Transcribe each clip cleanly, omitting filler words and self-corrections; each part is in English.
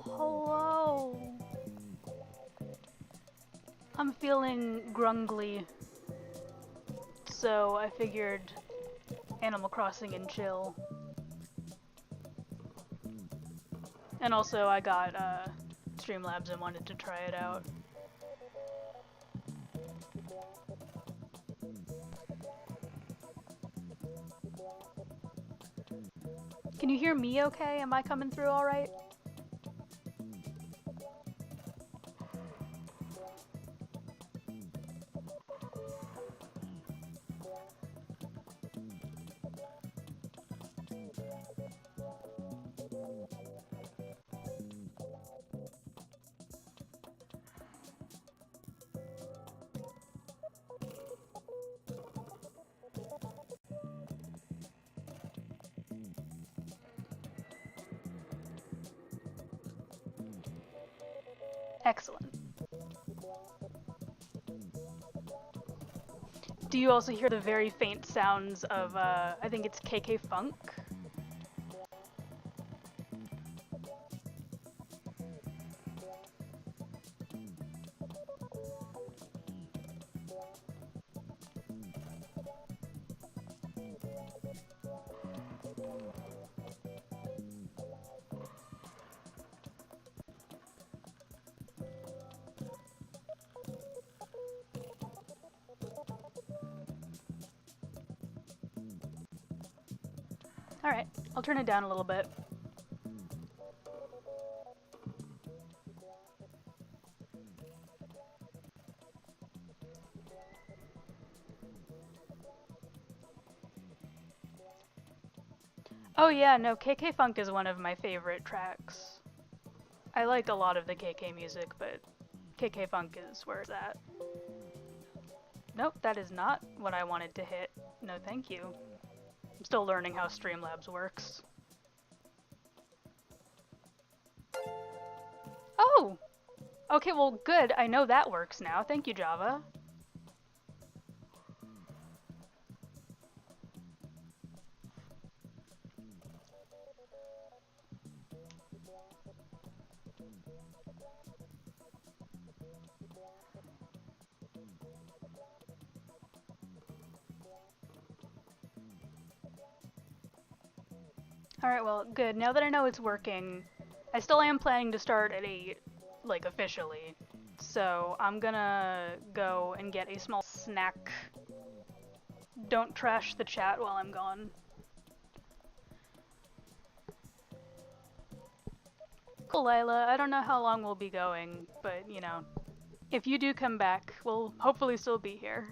Hello. I'm feeling grungly, so I figured Animal Crossing and chill. And also I got Streamlabs and wanted to try it out. Can you hear me okay? Am I coming through all right? Excellent. Do you also hear the very faint sounds of, I think it's KK Funk? Alright, I'll turn it down a little bit. Oh yeah, no, KK Funk is one of my favorite tracks. I like a lot of the KK music, but KK Funk is where it's at. Nope, that is not what I wanted to hit. No thank you. I'm still learning how Streamlabs works. Oh! Okay, well good, I know that works now. Thank you, Java. Alright, well, good. Now that I know it's working, I still am planning to start at 8, like, officially. So, I'm gonna go and get a small snack. Don't trash the chat while I'm gone. Cool, Lila. I don't know how long we'll be going, but, you know, if you do come back, we'll hopefully still be here.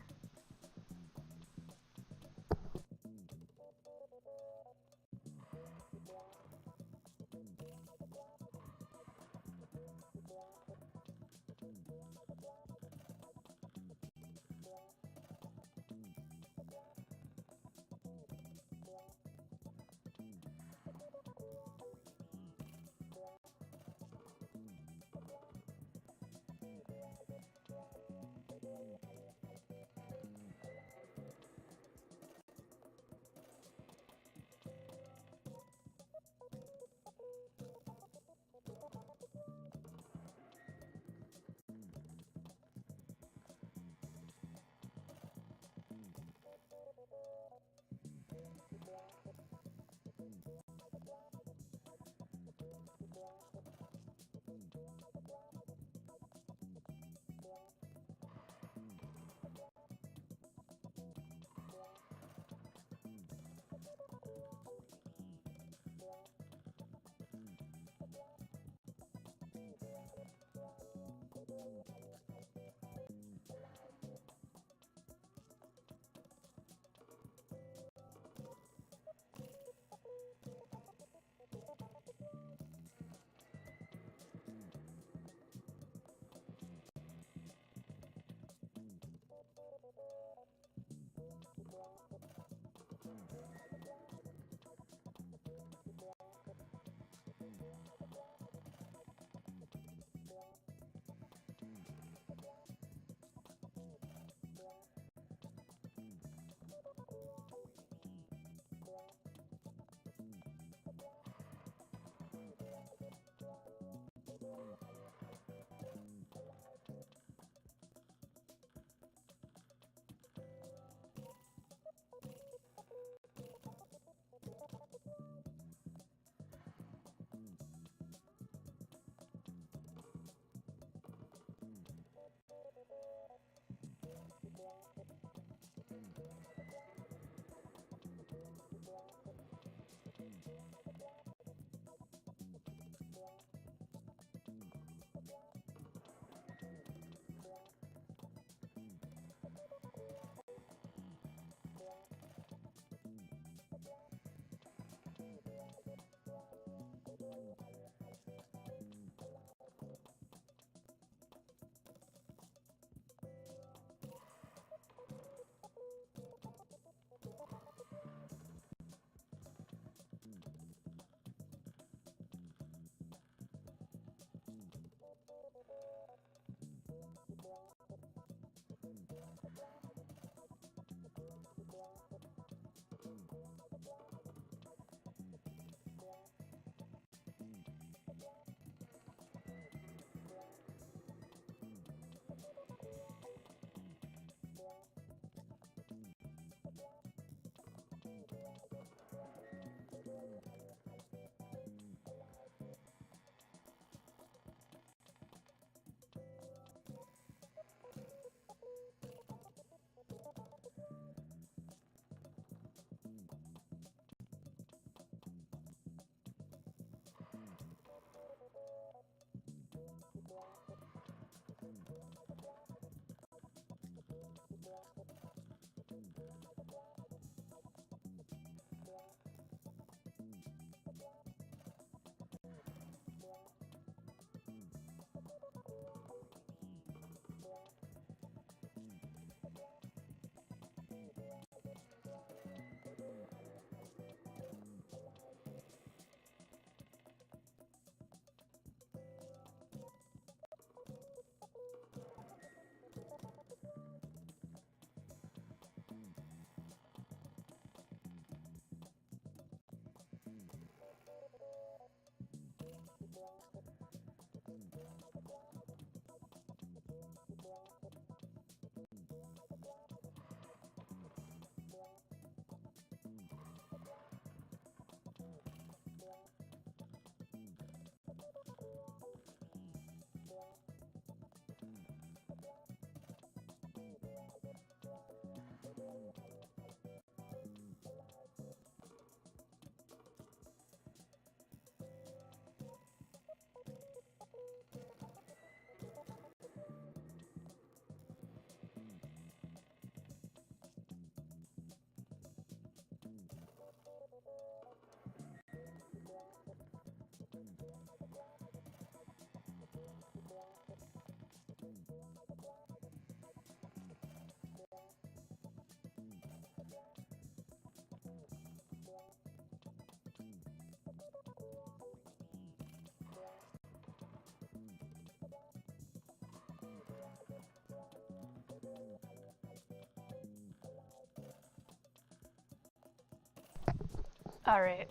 Alright,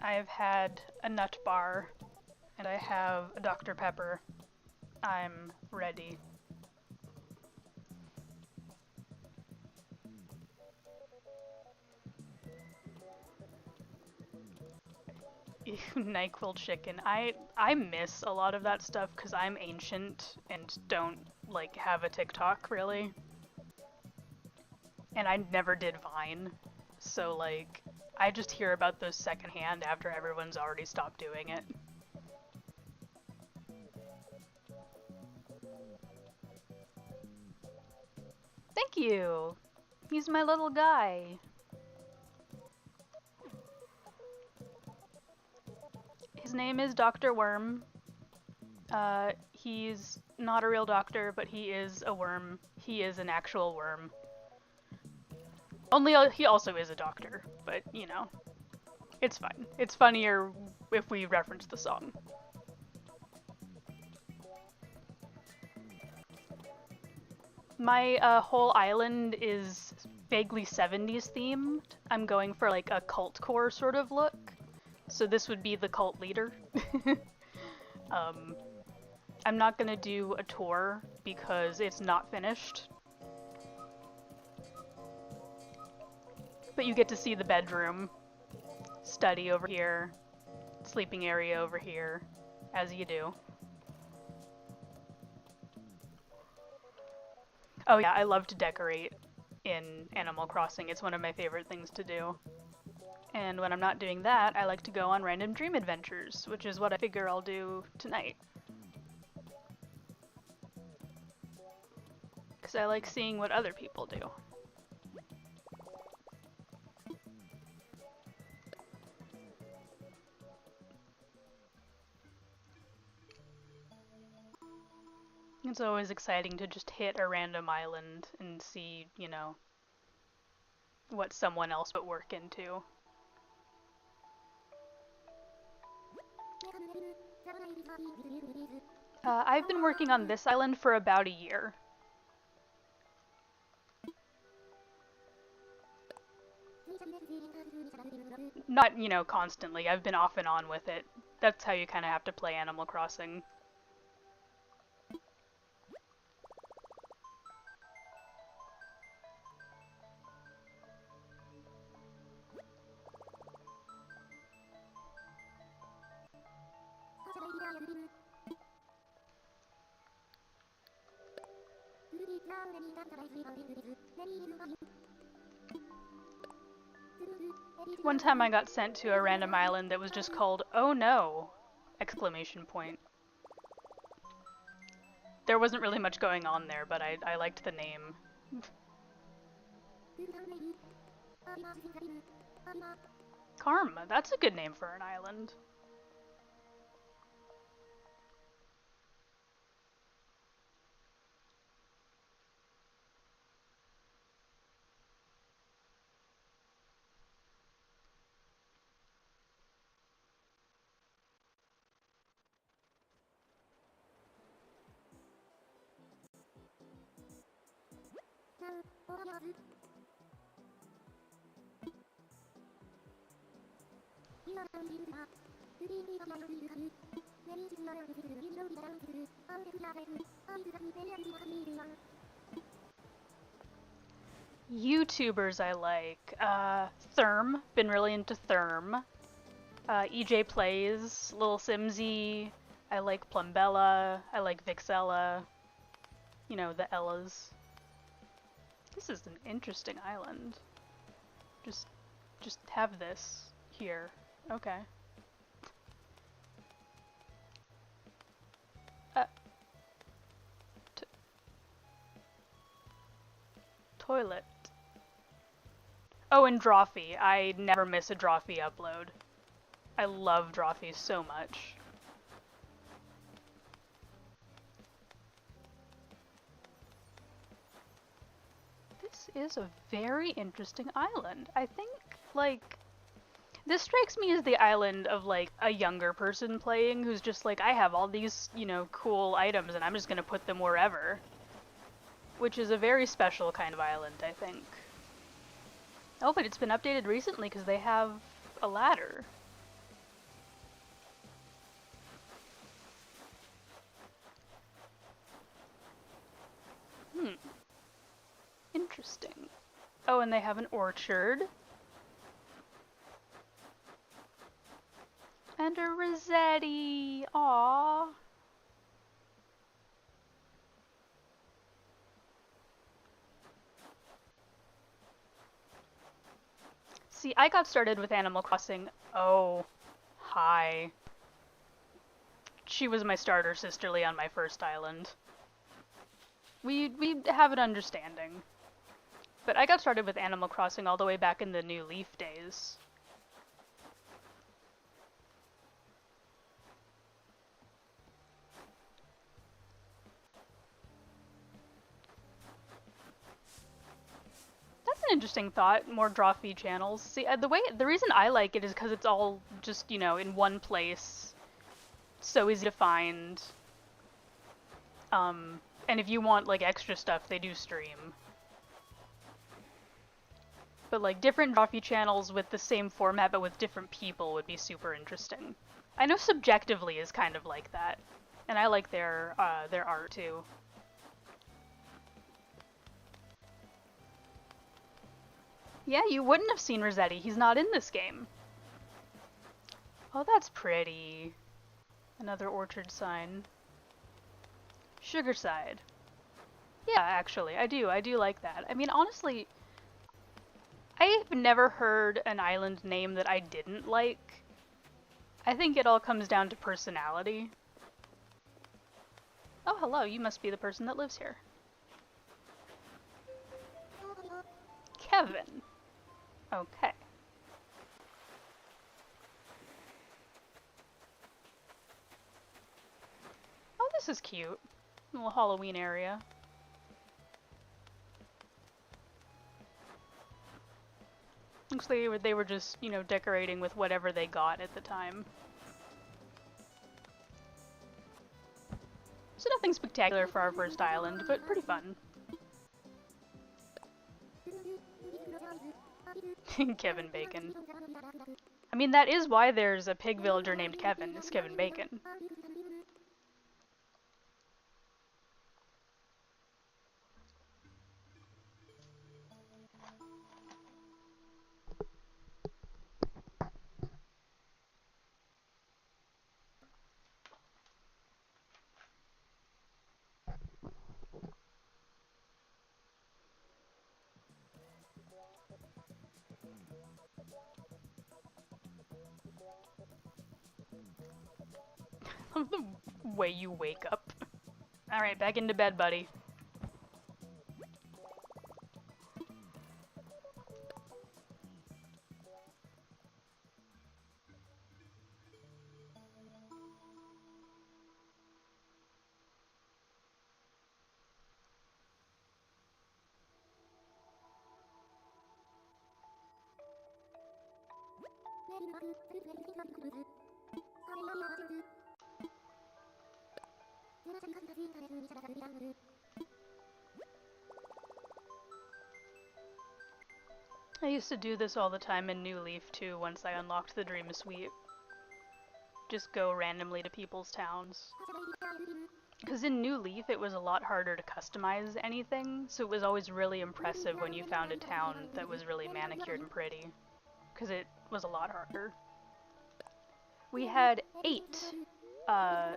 I have had a nut bar, and I have a Dr. Pepper. I'm ready. NyQuil chicken. I miss a lot of that stuff because I'm ancient and don't like have a TikTok really. And I never did Vine. So like I just hear about those secondhand after everyone's already stopped doing it. you! He's my little guy. His name is Dr. Worm. He's not a real doctor, but he is a worm. He is an actual worm. Only he also is a doctor, but you know, it's fine. It's funnier if we reference the song. My whole island is vaguely 70s themed. I'm going for like a cult core sort of look. So this would be the cult leader. I'm not gonna do a tour because it's not finished. But you get to see the bedroom, study over here, sleeping area over here, as you do. Oh yeah, I love to decorate in Animal Crossing. It's one of my favorite things to do. And when I'm not doing that, I like to go on random dream adventures, which is what I figure I'll do tonight. Because I like seeing what other people do. It's always exciting to just hit a random island and see, you know, what someone else put work into. I've been working on this island for about a year. Not, you know, constantly. I've been off and on with it. That's how you kind of have to play Animal Crossing. One time I got sent to a random island that was just called "Oh no!" exclamation point. There wasn't really much going on there, but I liked the name. Karma, that's a good name for an island. YouTubers I like. Therm, been really into Therm. EJ Plays, Lil Simsy. I like Plumbella. I like Vixella. You know, the Ellas. This is an interesting island. Just have this here. Okay. Toilet. Oh, and Drawfee. I never miss a Drawfee upload. I love Drawfee so much. This is a very interesting island. I think, like, this strikes me as the island of, like, a younger person playing who's just like, I have all these, you know, cool items and I'm just gonna put them wherever. Which is a very special kind of island, I think. Oh, but it's been updated recently because they have a ladder. Interesting. Oh, and they have an orchard. And a Rossetti. Aww. See, I got started with Animal Crossing. Oh, hi. She was my starter sisterly on my first island. We have an understanding. But I got started with Animal Crossing all the way back in the New Leaf days. That's an interesting thought, more draw feed channels. See, the reason I like it is because it's all just, you know, in one place. So easy to find. And if you want, like, extra stuff, they do stream. But, like, different draw feed channels with the same format but with different people would be super interesting. I know Subjectively is kind of like that. And I like their art, too. Yeah, you wouldn't have seen Rossetti. He's not in this game. Oh, that's pretty. Another orchard sign. Sugarside. Yeah, actually, I do like that. I mean, honestly, I've never heard an island name that I didn't like. I think it all comes down to personality. Oh, hello, you must be the person that lives here. Kevin. Okay. Oh, this is cute. A little Halloween area. Looks like they were just, you know, decorating with whatever they got at the time. So nothing spectacular for our first island, but pretty fun. Kevin Bacon. I mean, that is why there's a pig villager named Kevin. It's Kevin Bacon. The way you wake up. Alright, back into bed, buddy. I used to do this all the time in New Leaf too once I unlocked the Dream Suite. Just go randomly to people's towns. Because in New Leaf it was a lot harder to customize anything, so it was always really impressive when you found a town that was really manicured and pretty. Because it was a lot harder. We had 8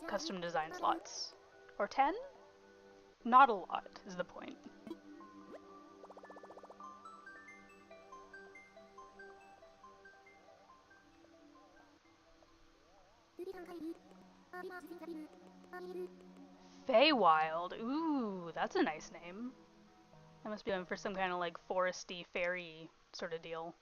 custom design slots. Or 10? Not a lot, is the point. Feywild. Ooh, that's a nice name. I must be going for some kind of like foresty fairy sort of deal.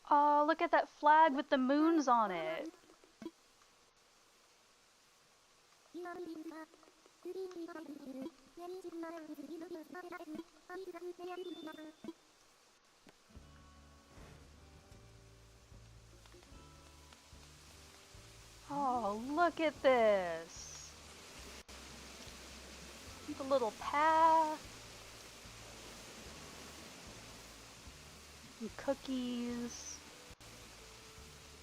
Oh, look at that flag with the moons on it. Oh, look at this. The little path. And cookies.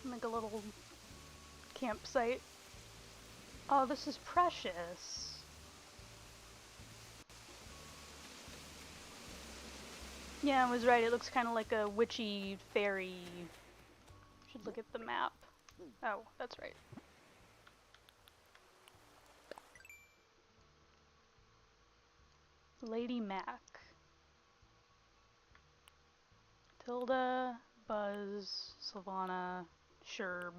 Like a little campsite. Oh, this is precious. Yeah, I was right. It looks kind of like a witchy fairy. Should look at the map. Oh, that's right. Lady Mac. Tilda, Buzz, Sylvana, Sherb,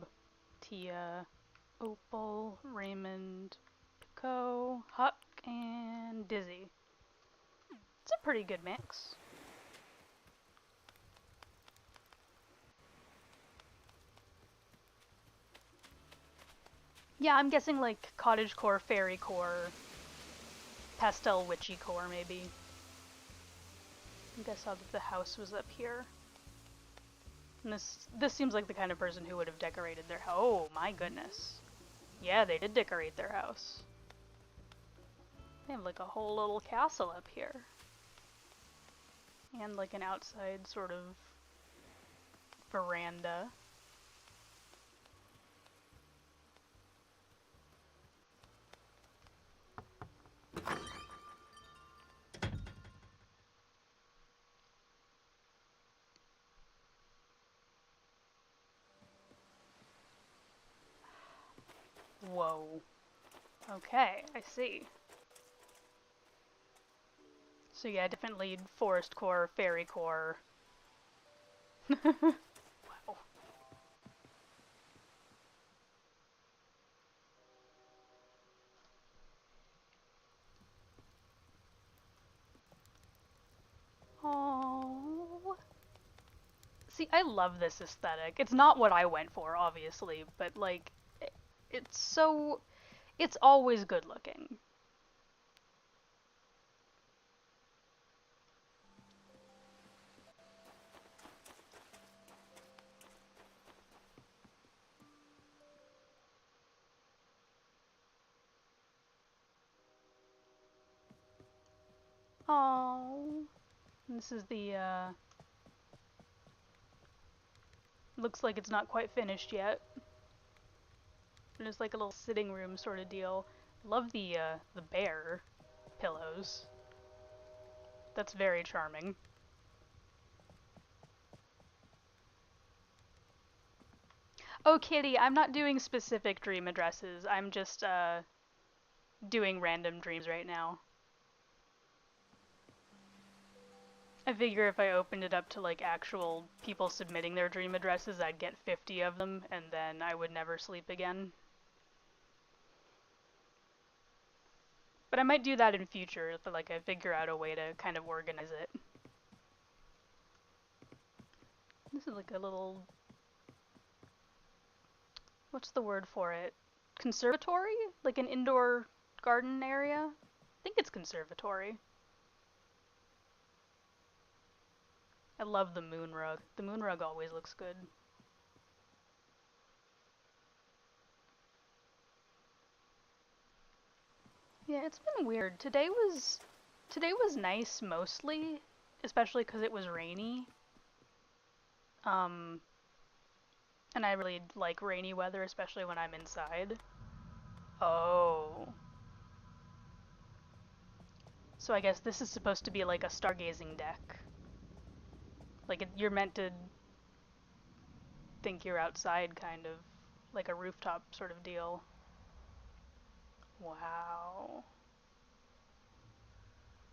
Tia, Opal, Raymond, Pico, Huck, and Dizzy. It's a pretty good mix. Yeah, I'm guessing like cottagecore, fairycore, pastel witchy core maybe. I think I saw that the house was up here. And this seems like the kind of person who would have decorated their house. Oh my goodness. Yeah, they did decorate their house. They have like a whole little castle up here. And like an outside sort of veranda. Whoa. Okay, I see. So yeah, definitely forest core, fairy core. Wow. Oh. See, I love this aesthetic. It's not what I went for, obviously, but like, it's so, it's always good looking. Oh. This is the, looks like it's not quite finished yet. And it's like a little sitting room sort of deal. Love the bear pillows. That's very charming. Oh, Kitty, I'm not doing specific dream addresses. I'm just, doing random dreams right now. I figure if I opened it up to like actual people submitting their dream addresses, I'd get 50 of them, and then I would never sleep again. But I might do that in future if like I figure out a way to kind of organize it. This is like a little, what's the word for it? Conservatory? Like an indoor garden area? I think it's conservatory. I love the moon rug. The moon rug always looks good. Yeah, it's been weird. Today was nice mostly, especially because it was rainy. Um, and I really like rainy weather, especially when I'm inside. Oh. So I guess this is supposed to be like a stargazing deck. Like you're meant to think you're outside, kind of. Like a rooftop sort of deal. Wow.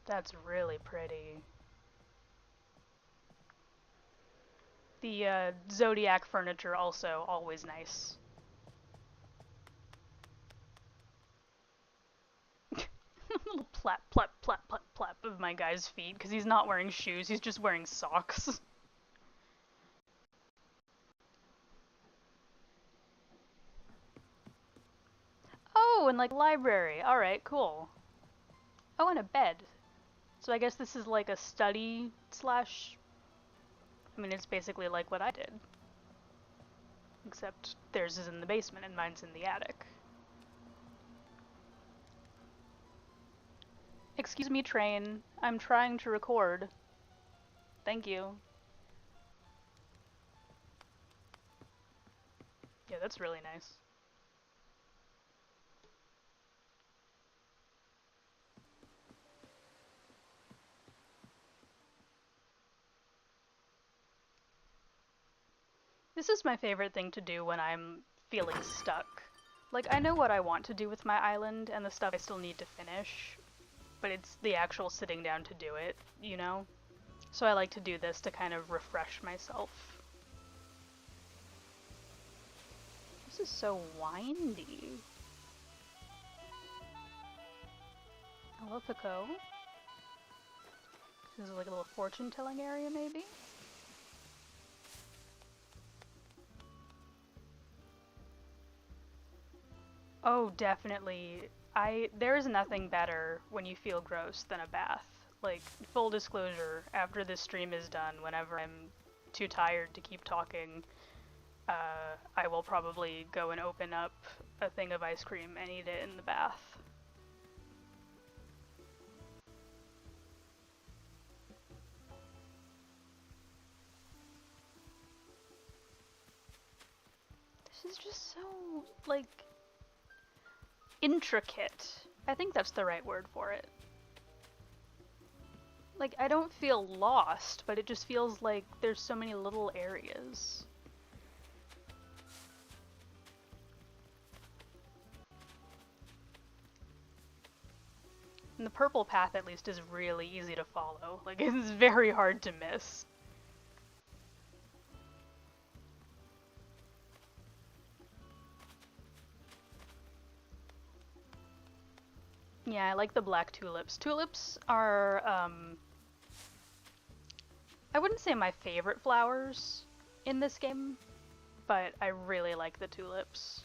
That's really pretty. The Zodiac furniture also always nice. Little plap, plap, plap, plap, plap of my guy's feet, because he's not wearing shoes, he's just wearing socks. Oh, and like library. Alright, cool. Oh, and a bed. So I guess this is like a study slash... I mean, it's basically like what I did. Except theirs is in the basement and mine's in the attic. Excuse me, train. I'm trying to record. Thank you. Yeah, that's really nice. This is my favorite thing to do when I'm feeling stuck. Like, I know what I want to do with my island and the stuff I still need to finish, but it's the actual sitting down to do it, you know? So I like to do this to kind of refresh myself. This is so windy. Hello, Pico. This is like a little fortune-telling area, maybe? Oh, definitely. There is nothing better when you feel gross than a bath. Like, full disclosure, after this stream is done, whenever I'm too tired to keep talking, I will probably go and open up a thing of ice cream and eat it in the bath. This is just so, like, intricate. I think that's the right word for it. Like, I don't feel lost, but it just feels like there's so many little areas. And the purple path, at least, is really easy to follow. Like, it's very hard to miss. Yeah, I like the black tulips. Tulips are, I wouldn't say my favorite flowers in this game, but I really like the tulips.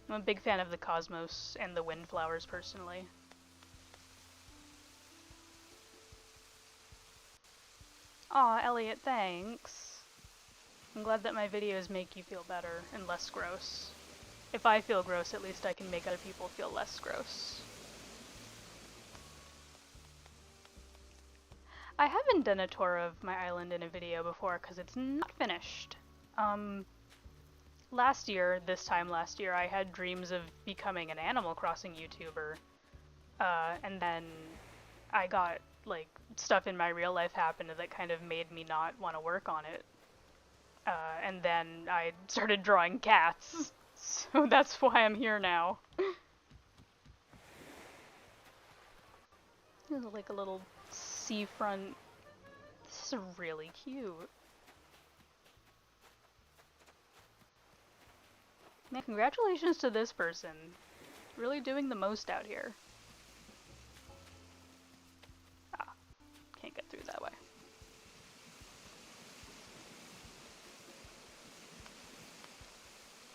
I'm a big fan of the cosmos and the windflowers, personally. Aw, Elliot, thanks. I'm glad that my videos make you feel better and less gross. If I feel gross, at least I can make other people feel less gross. I haven't done a tour of my island in a video before because it's not finished. Last year, this time last year, I had dreams of becoming an Animal Crossing YouTuber. And then I got, like, stuff in my real life happened that kind of made me not want to work on it. And then I started drawing cats, so that's why I'm here now. This is like a little seafront. This is really cute. Man, congratulations to this person. Really doing the most out here. Ah, can't get through that way.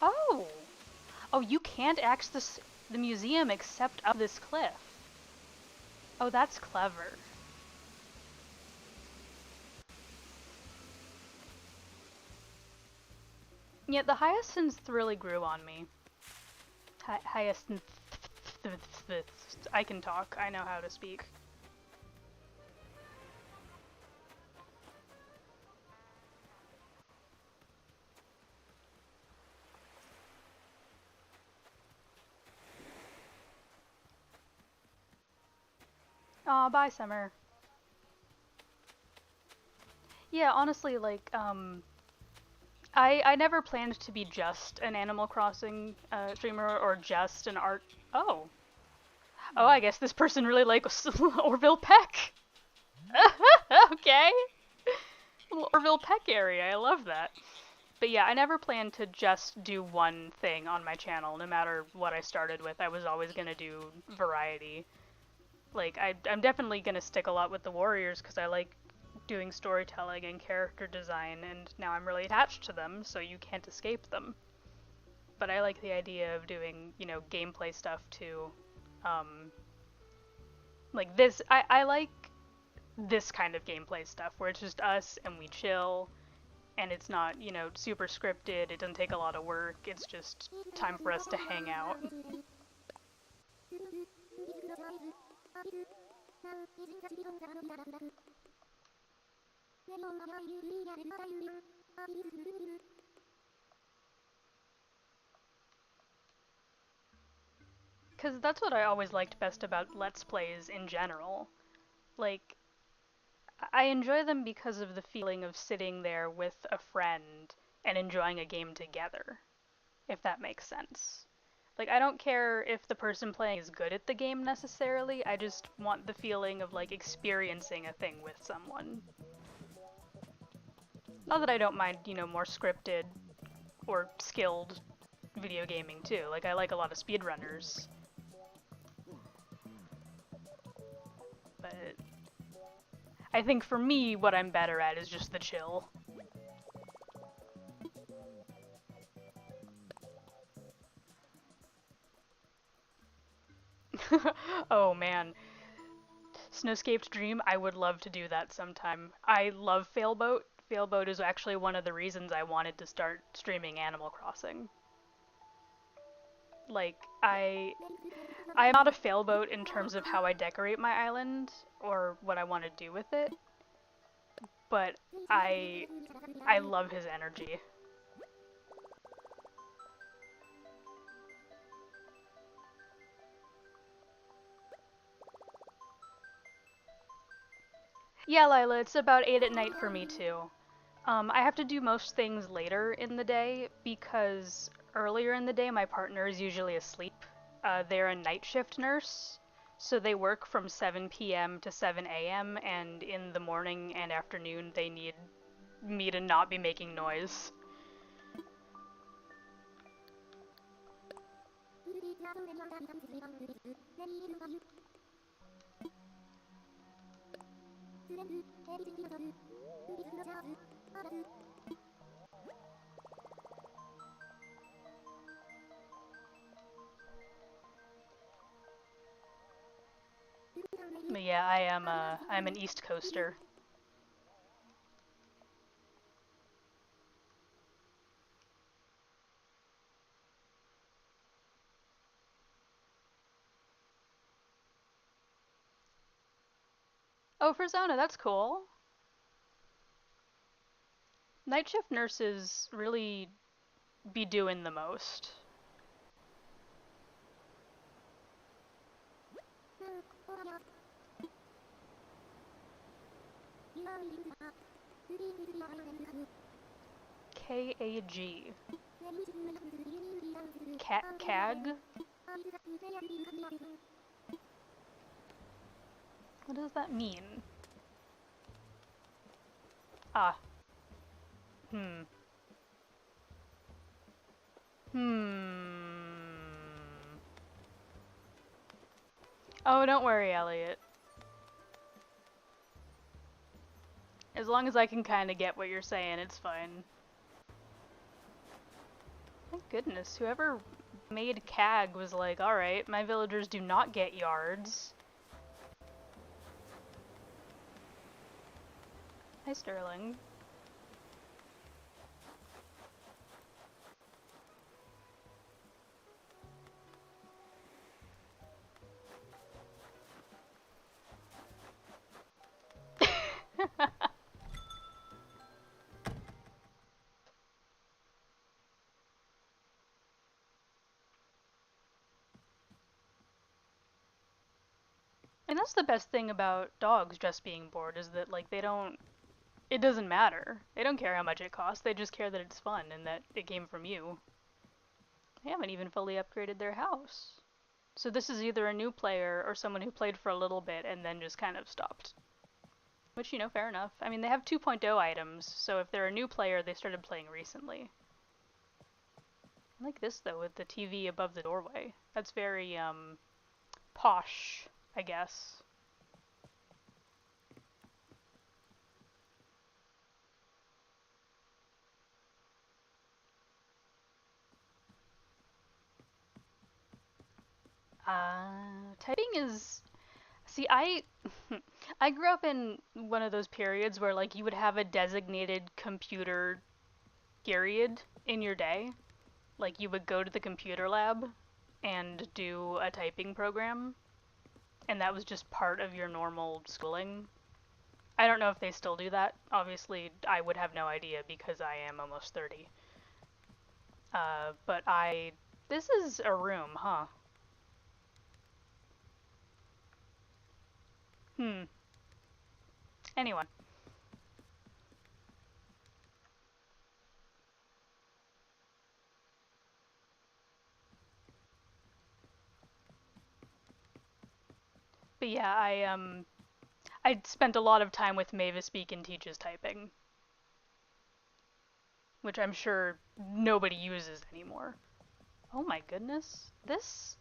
Oh! Oh, you can't access the museum except up this cliff. Oh, that's clever. Yeah, the hyacinth really grew on me. Hyacinth. I can talk. I know how to speak. Aw, bye, Summer. Yeah, honestly, like, I never planned to be just an Animal Crossing streamer or just an art. Oh. Oh, I guess this person really likes Orville Peck. Okay. Little Orville Peck area, I love that. But yeah, I never planned to just do one thing on my channel, no matter what I started with. I was always gonna do variety. Like, I'm definitely gonna stick a lot with the Warriors because I like doing storytelling and character design, and now I'm really attached to them, so you can't escape them. But I like the idea of doing, you know, gameplay stuff too. Like this, I like this kind of gameplay stuff where it's just us and we chill, and it's not, you know, super scripted, it doesn't take a lot of work, it's just time for us to hang out. Because that's what I always liked best about Let's Plays in general. Like, I enjoy them because of the feeling of sitting there with a friend and enjoying a game together, if that makes sense. Like, I don't care if the person playing is good at the game necessarily, I just want the feeling of, like, experiencing a thing with someone. Not that I don't mind, you know, more scripted or skilled video gaming too. Like, I like a lot of speedrunners. But I think for me, what I'm better at is just the chill. Oh man. Snowscaped Dream, I would love to do that sometime. I love Failboat. Failboat is actually one of the reasons I wanted to start streaming Animal Crossing. Like, I'm not a Failboat in terms of how I decorate my island or what I want to do with it, but I love his energy. Yeah, Lila, it's about 8 at night for me too. I have to do most things later in the day because earlier in the day my partner is usually asleep. They're a night shift nurse, so they work from 7 p.m. to 7 a.m. and in the morning and afternoon they need me to not be making noise. But yeah, I'm an East Coaster. Oh, for Zona, that's cool. Night shift nurses really be doing the most. K-A-G. CAG? What does that mean? Ah. Hmm. Oh, don't worry, Elliot. As long as I can kind of get what you're saying, it's fine. Thank goodness, whoever made CAG was like, alright, my villagers do not get yards. Hi, Sterling. And that's the best thing about dogs just being bored, is that, like, it doesn't matter. They don't care how much it costs, they just care that it's fun and that it came from you. They haven't even fully upgraded their house. So this is either a new player or someone who played for a little bit and then just kind of stopped. Which, you know, fair enough. I mean, they have 2.0 items, so if they're a new player, they started playing recently. I like this, though, with the TV above the doorway. That's very, posh, I guess. Typing is... See, I grew up in one of those periods where, like, you would have a designated computer period in your day. Like, you would go to the computer lab and do a typing program, and that was just part of your normal schooling. I don't know if they still do that. Obviously, I would have no idea because I am almost 30. But this is a room, huh? Anyone. But yeah, I spent a lot of time with Mavis Beacon Teaches Typing, which I'm sure nobody uses anymore. Oh my goodness. This...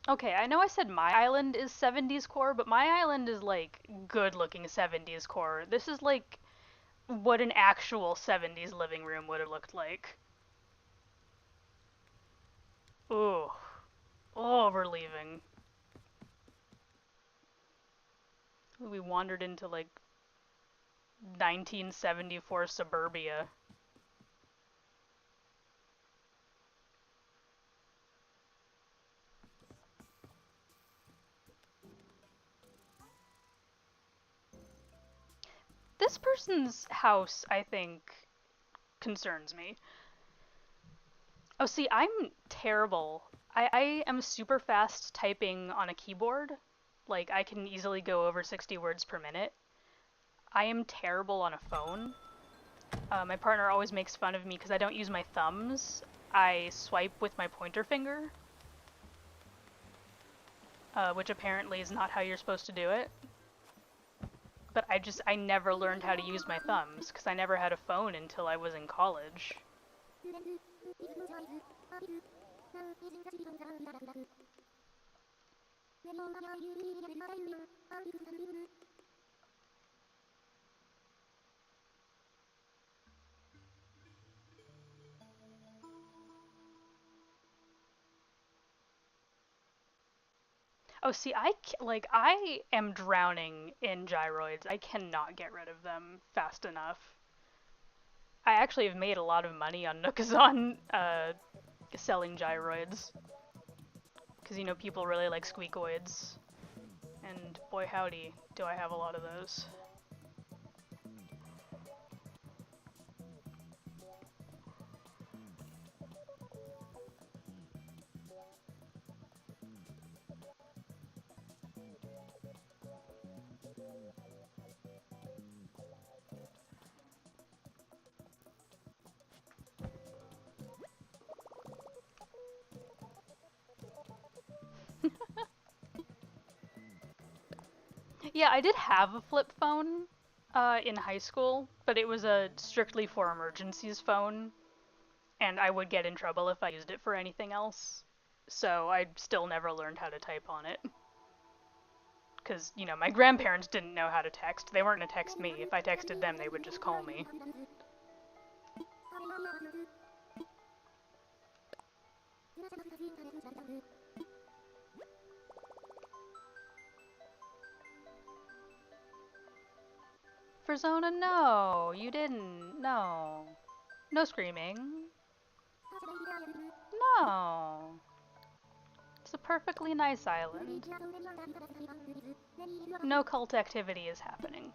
Okay, I know I said my island is 70s core, but my island is like good looking 70s core. This is like what an actual 70s living room would have looked like. Ooh. Oh, we're leaving. We wandered into like 1974 suburbia. This person's house, I think, concerns me. Oh, see, I'm terrible. I am super fast typing on a keyboard. Like, I can easily go over 60 words per minute. I am terrible on a phone. My partner always makes fun of me because I don't use my thumbs. I swipe with my pointer finger, which apparently is not how you're supposed to do it. But I never learned how to use my thumbs because I never had a phone until I was in college. Oh, see, I am drowning in gyroids. I cannot get rid of them fast enough. I actually have made a lot of money on Nookazon, selling gyroids. Because, you know, people really like squeakoids. And boy howdy, do I have a lot of those. Yeah, I did have a flip phone in high school, but it was a strictly for emergencies phone, and I would get in trouble if I used it for anything else. So I still never learned how to type on it. Because, you know, my grandparents didn't know how to text. They weren't gonna text me. If I texted them, they would just call me. Persona, no, you didn't. No. No screaming. No. It's a perfectly nice island. No cult activity is happening.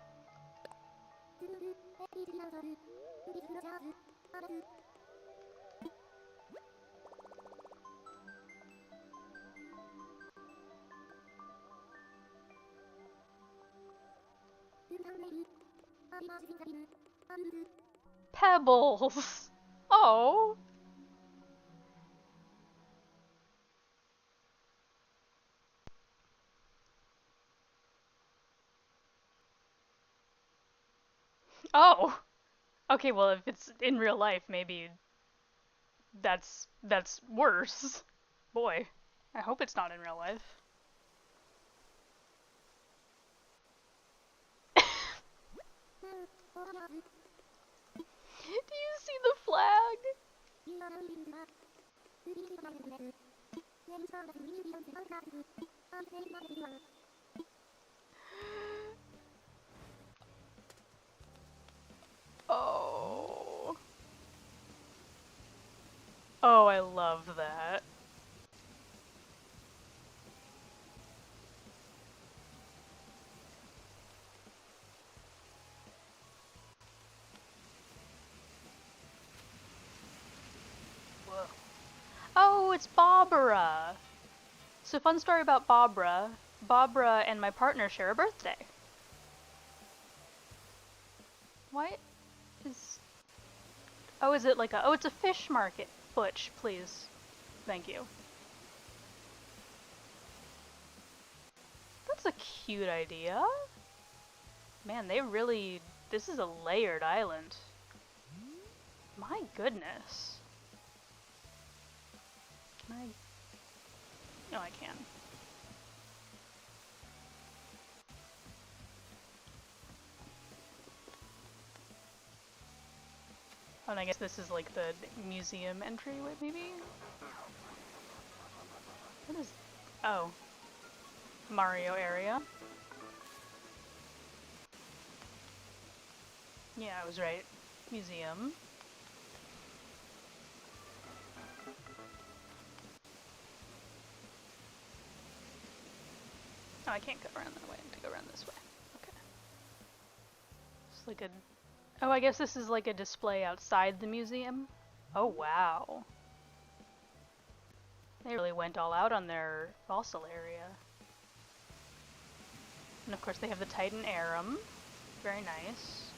Pebbles! Oh! Oh! Okay, well, if it's in real life, maybe that's worse. Boy, I hope it's not in real life. Do you see the flag? Oh. Oh, I love that. Whoa. Oh, it's Barbara. So fun story about Barbara. Barbara and my partner share a birthday. What is... Oh, is it like a... Oh, it's a fish market. Butch, please. Thank you. That's That's a cute idea. Man, they really... This is a layered island. My goodness. Can I... No, I can. Oh, and I guess this is like the museum entryway, maybe? What is... Oh. Mario area. Yeah, I was right. Museum. Oh, I can't go around that way. I have to go around this way. Okay. It's like a... Oh, I guess this is like a display outside the museum. Oh, wow. They really went all out on their fossil area. And of course they have the Titan Arum. Very nice.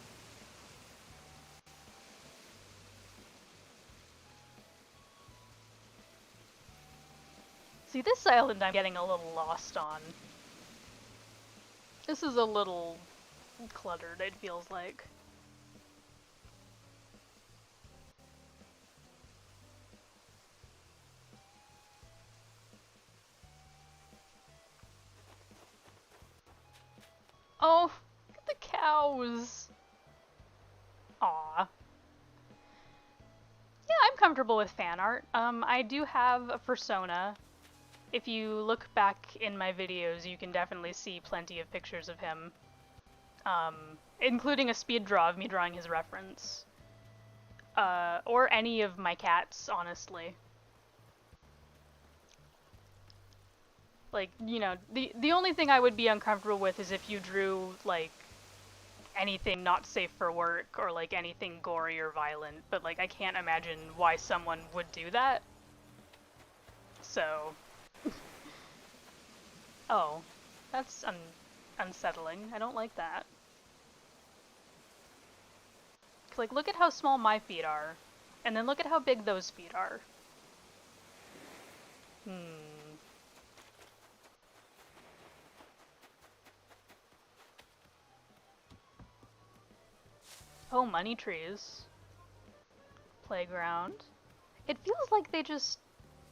See, this island I'm getting a little lost on. This is a little cluttered, it feels like. Oh, look at the cows. Aw. Yeah, I'm comfortable with fan art. I do have a persona. If you look back in my videos, you can definitely see plenty of pictures of him. Including a speed draw of me drawing his reference. Or any of my cats, honestly. Like, you know, the only thing I would be uncomfortable with is if you drew, like, anything not safe for work or, like, anything gory or violent. But, like, I can't imagine why someone would do that. So... Oh, that's unsettling. I don't like that. 'Cause, like, look at how small my feet are. And then look at how big those feet are. Oh, money trees. Playground. It feels like they just,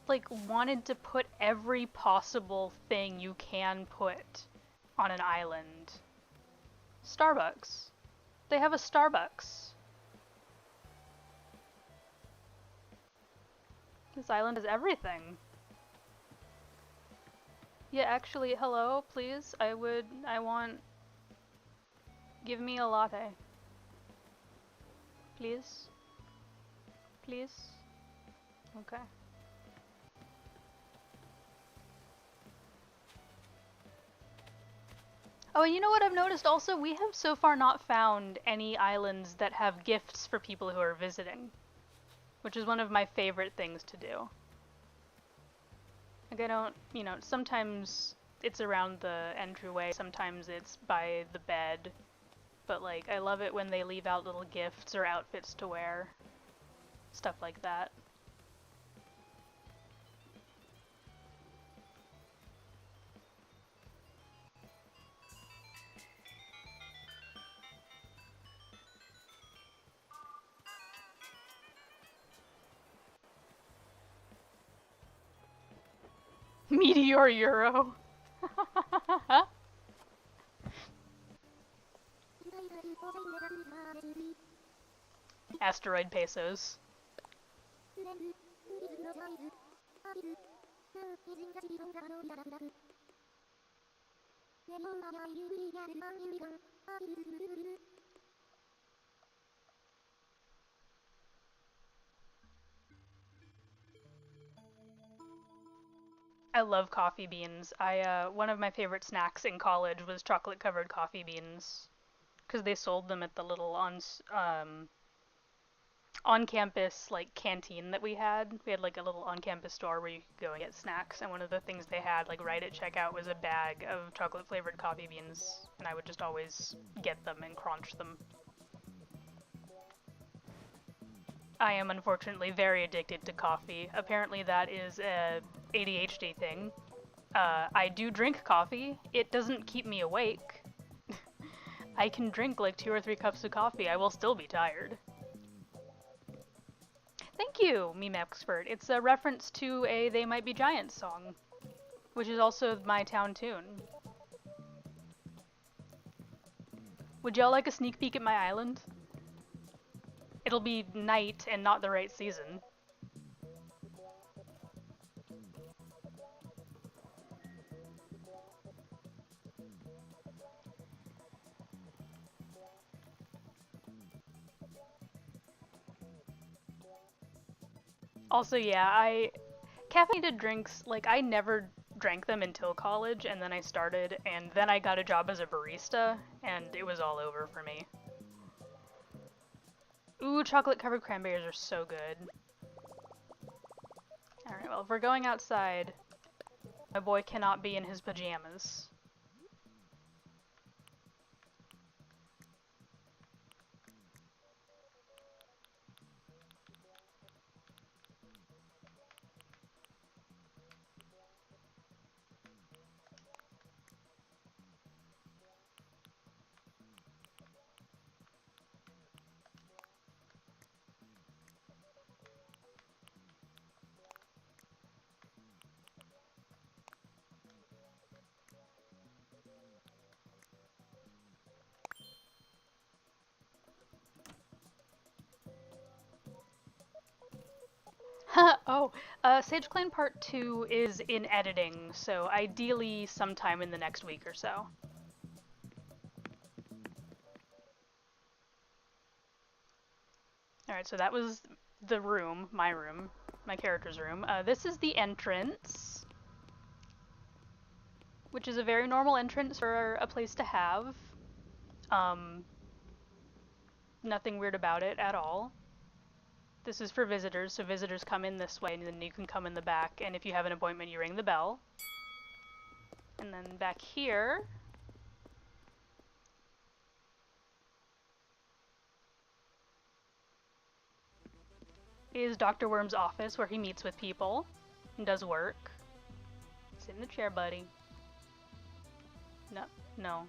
like, wanted to put every possible thing you can put on an island. Starbucks. They have a Starbucks. This island has everything. Yeah, actually, hello, please. I want... Give me a latte. Please? Please? Okay. Oh, and you know what I've noticed also? We have so far not found any islands that have gifts for people who are visiting. Which is one of my favorite things to do. Like, I don't, you know, sometimes it's around the entryway, sometimes it's by the bed. But, like, I love it when they leave out little gifts or outfits to wear. Stuff like that. Meteor Euro. Asteroid pesos. I love coffee beans. One of my favorite snacks in college was chocolate covered coffee beans. Because they sold them at the little on-campus, like, canteen that we had. We had, like, a little on-campus store where you could go and get snacks, and one of the things they had, like, right at checkout was a bag of chocolate-flavored coffee beans, and I would just always get them and crunch them. I am unfortunately very addicted to coffee. Apparently that is a ADHD thing. I do drink coffee. It doesn't keep me awake. I can drink like 2 or 3 cups of coffee. I will still be tired. Thank you, Meme Expert. It's a reference to a They Might Be Giants song, which is also my town tune. Would y'all like a sneak peek at my island? It'll be night and not the right season. Also, yeah, caffeinated drinks, like, I never drank them until college, and then I started, and then I got a job as a barista, and it was all over for me. Ooh, chocolate-covered cranberries are so good. Alright, well, if we're going outside, my boy cannot be in his pajamas. Oh, Sage Clan Part 2 is in editing, so ideally sometime in the next week or so. Alright, so that was the room, my character's room. This is the entrance, which is a very normal entrance for a place to have. Nothing weird about it at all. This is for visitors, so visitors come in this way, and then you can come in the back, and if you have an appointment, you ring the bell. And then back here is Dr. Worm's office, where he meets with people and does work. Sit in the chair, buddy. No.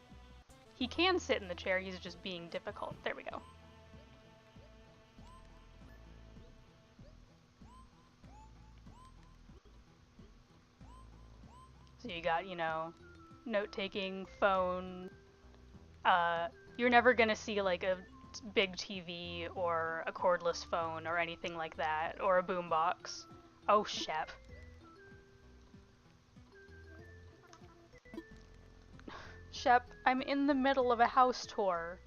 He can sit in the chair, he's just being difficult. There we go. So you got, you know, note-taking, phone. You're never gonna see like a big TV or a cordless phone or anything like that, or a boombox. Oh, Shep. Shep, I'm in the middle of a house tour.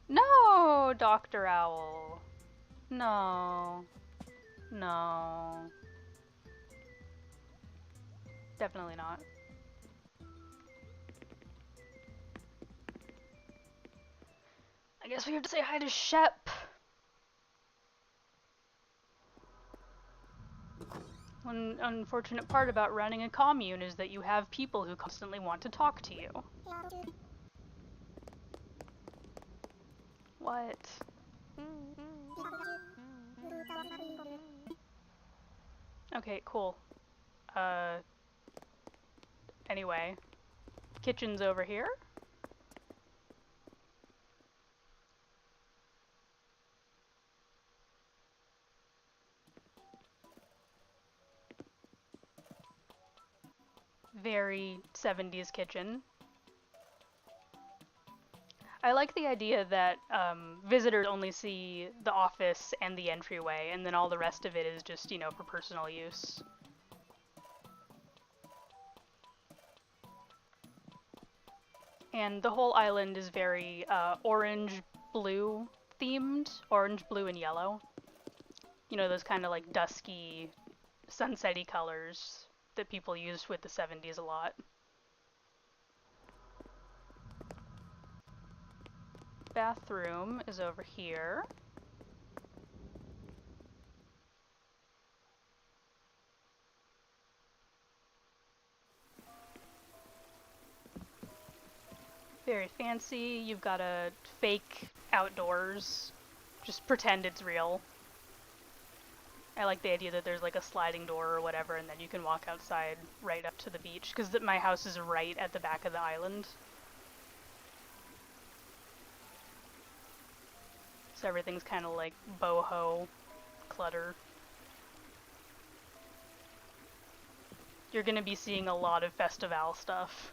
No, Dr. Owl. No. Definitely not. I guess we have to say hi to Shep. One unfortunate part about running a commune is that you have people who constantly want to talk to you. What? Okay, cool. Anyway. Kitchen's over here. Very 70s kitchen. I like the idea that visitors only see the office and the entryway, and then all the rest of it is just, you know, for personal use. And the whole island is very orange-blue themed. Orange, blue, and yellow. You know, those kind of like dusky, sunset-y colors that people used with the 70s a lot. Bathroom is over here. Very fancy. You've got a fake outdoors. Just pretend it's real. I like the idea that there's like a sliding door or whatever, and then you can walk outside right up to the beach, because my house is right at the back of the island. So everything's kind of like boho clutter. You're gonna be seeing a lot of festival stuff.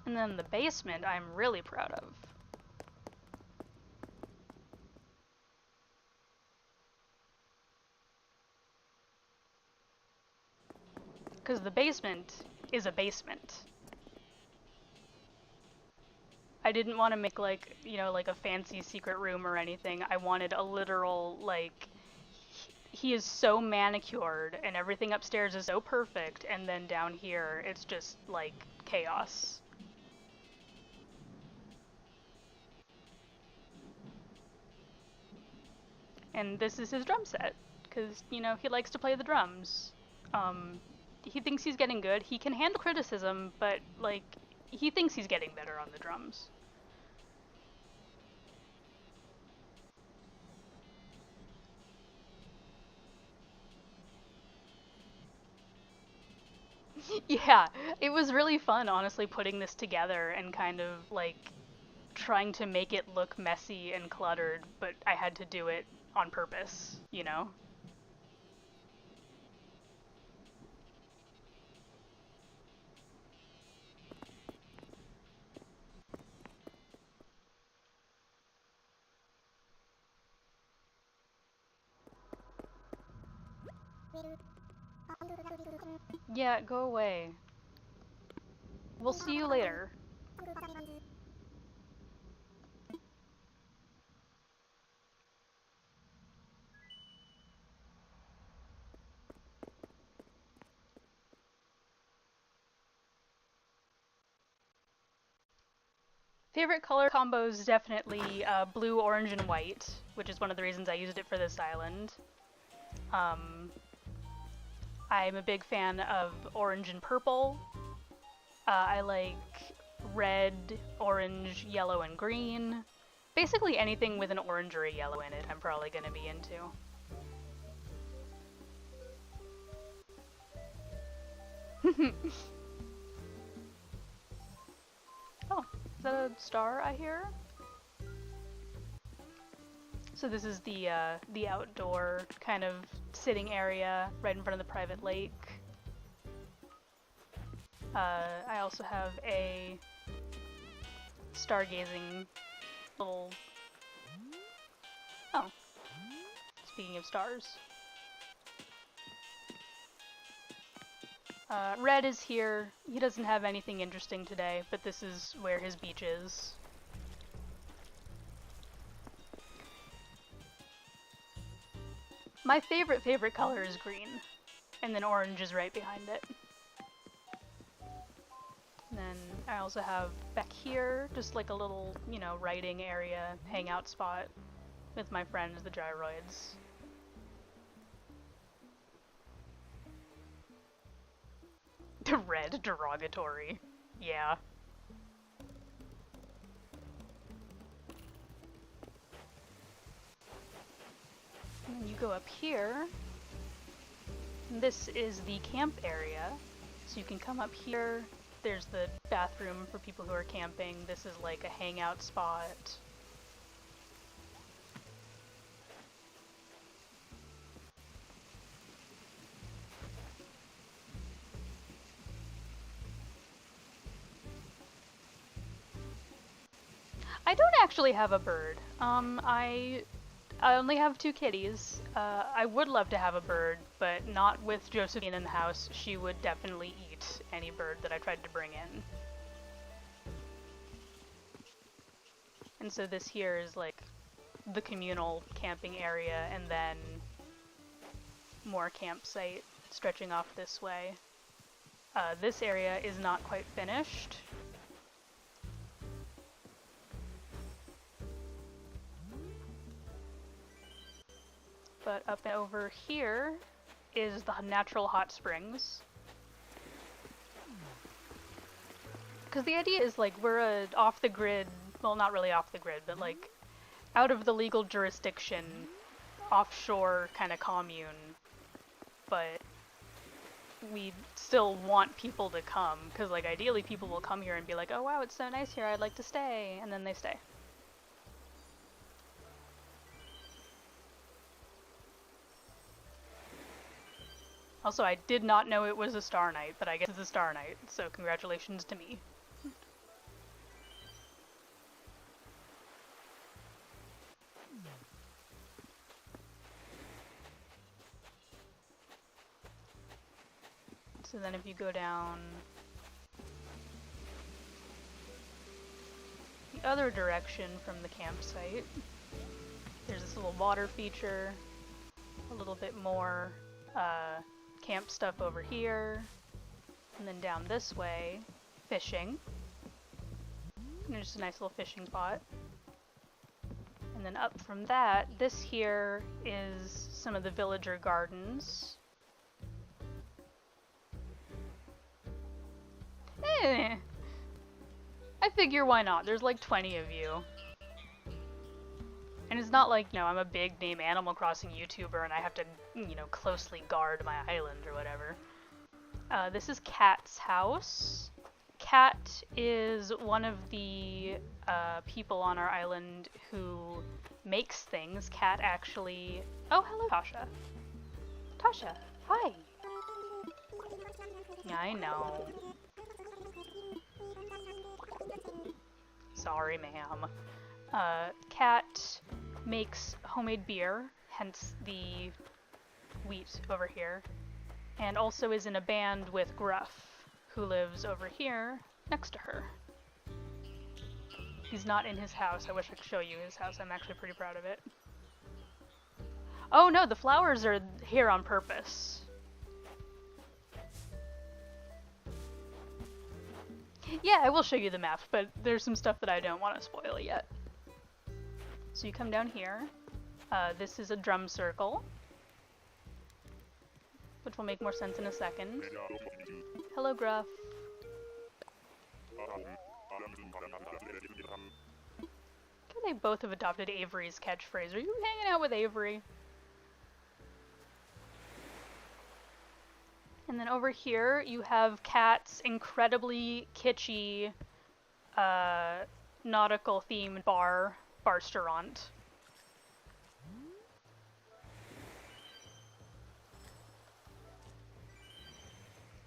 And then the basement I'm really proud of. Because the basement is a basement. I didn't want to make like, you know, like a fancy secret room or anything. I wanted a literal, like, he is so manicured and everything upstairs is so perfect, and then down here it's just like chaos. And this is his drum set, because, you know, he likes to play the drums. He thinks he's getting good. He can handle criticism, but, like, he thinks he's getting better on the drums. Yeah, it was really fun, honestly, putting this together and kind of, like, trying to make it look messy and cluttered, but I had to do it on purpose, you know? Yeah, go away. We'll see you later. Favorite color combo is definitely blue, orange, and white, which is one of the reasons I used it for this island. I'm a big fan of orange and purple. I like red, orange, yellow, and green. Basically anything with an orange or a yellow in it I'm probably going to be into. Oh, is that a star I hear? So this is the outdoor kind of sitting area right in front of the private lake. I also have a stargazing little... Oh, speaking of stars. Red is here. He doesn't have anything interesting today, but this is where his beach is. My favorite color is green, and then orange is right behind it. And then I also have back here, just like a little, you know, writing area, hangout spot with my friends, the gyroids. Red derogatory. Yeah. And then you go up here. And this is the camp area. So you can come up here. There's the bathroom for people who are camping. This is like a hangout spot. I don't actually have a bird. I only have 2 kitties. I would love to have a bird, but not with Josephine in the house. She would definitely eat any bird that I tried to bring in. And so this here is like the communal camping area, and then more campsite stretching off this way. This area is not quite finished. But up and over here is the natural hot springs. Because the idea is, like, we're a off-the-grid, well, not really off-the-grid, but, like, out of the legal jurisdiction, offshore kind of commune, but we still want people to come, because, like, ideally people will come here and be like, oh wow, it's so nice here, I'd like to stay, and then they stay. Also, I did not know it was a Star Night, but I guess it's a Star Night, so congratulations to me. So then if you go down the other direction from the campsite, there's this little water feature, a little bit more camp stuff over here, and then down this way, fishing. And there's just a nice little fishing spot. And then up from that, this here is some of the villager gardens. I figure why not? There's like 20 of you. And it's not like, I'm a big name Animal Crossing YouTuber and I have to, closely guard my island or whatever. This is Cat's house. Cat is one of the people on our island who makes things. Cat actually... Oh, hello, Tasha. Tasha, hi. Yeah, I know. Sorry, ma'am. Cat makes homemade beer, hence the wheat over here, and also is in a band with Gruff, who lives over here next to her. He's not in his house. I wish I could show you his house. I'm actually pretty proud of it. Oh no, the flowers are here on purpose. Yeah, I will show you the map, but there's some stuff that I don't want to spoil yet. So you come down here. This is a drum circle, which will make more sense in a second. Hello, Gruff. They both have adopted Avery's catchphrase. Are you hanging out with Avery? And then over here, you have Cat's incredibly kitschy, nautical-themed bar-restaurant.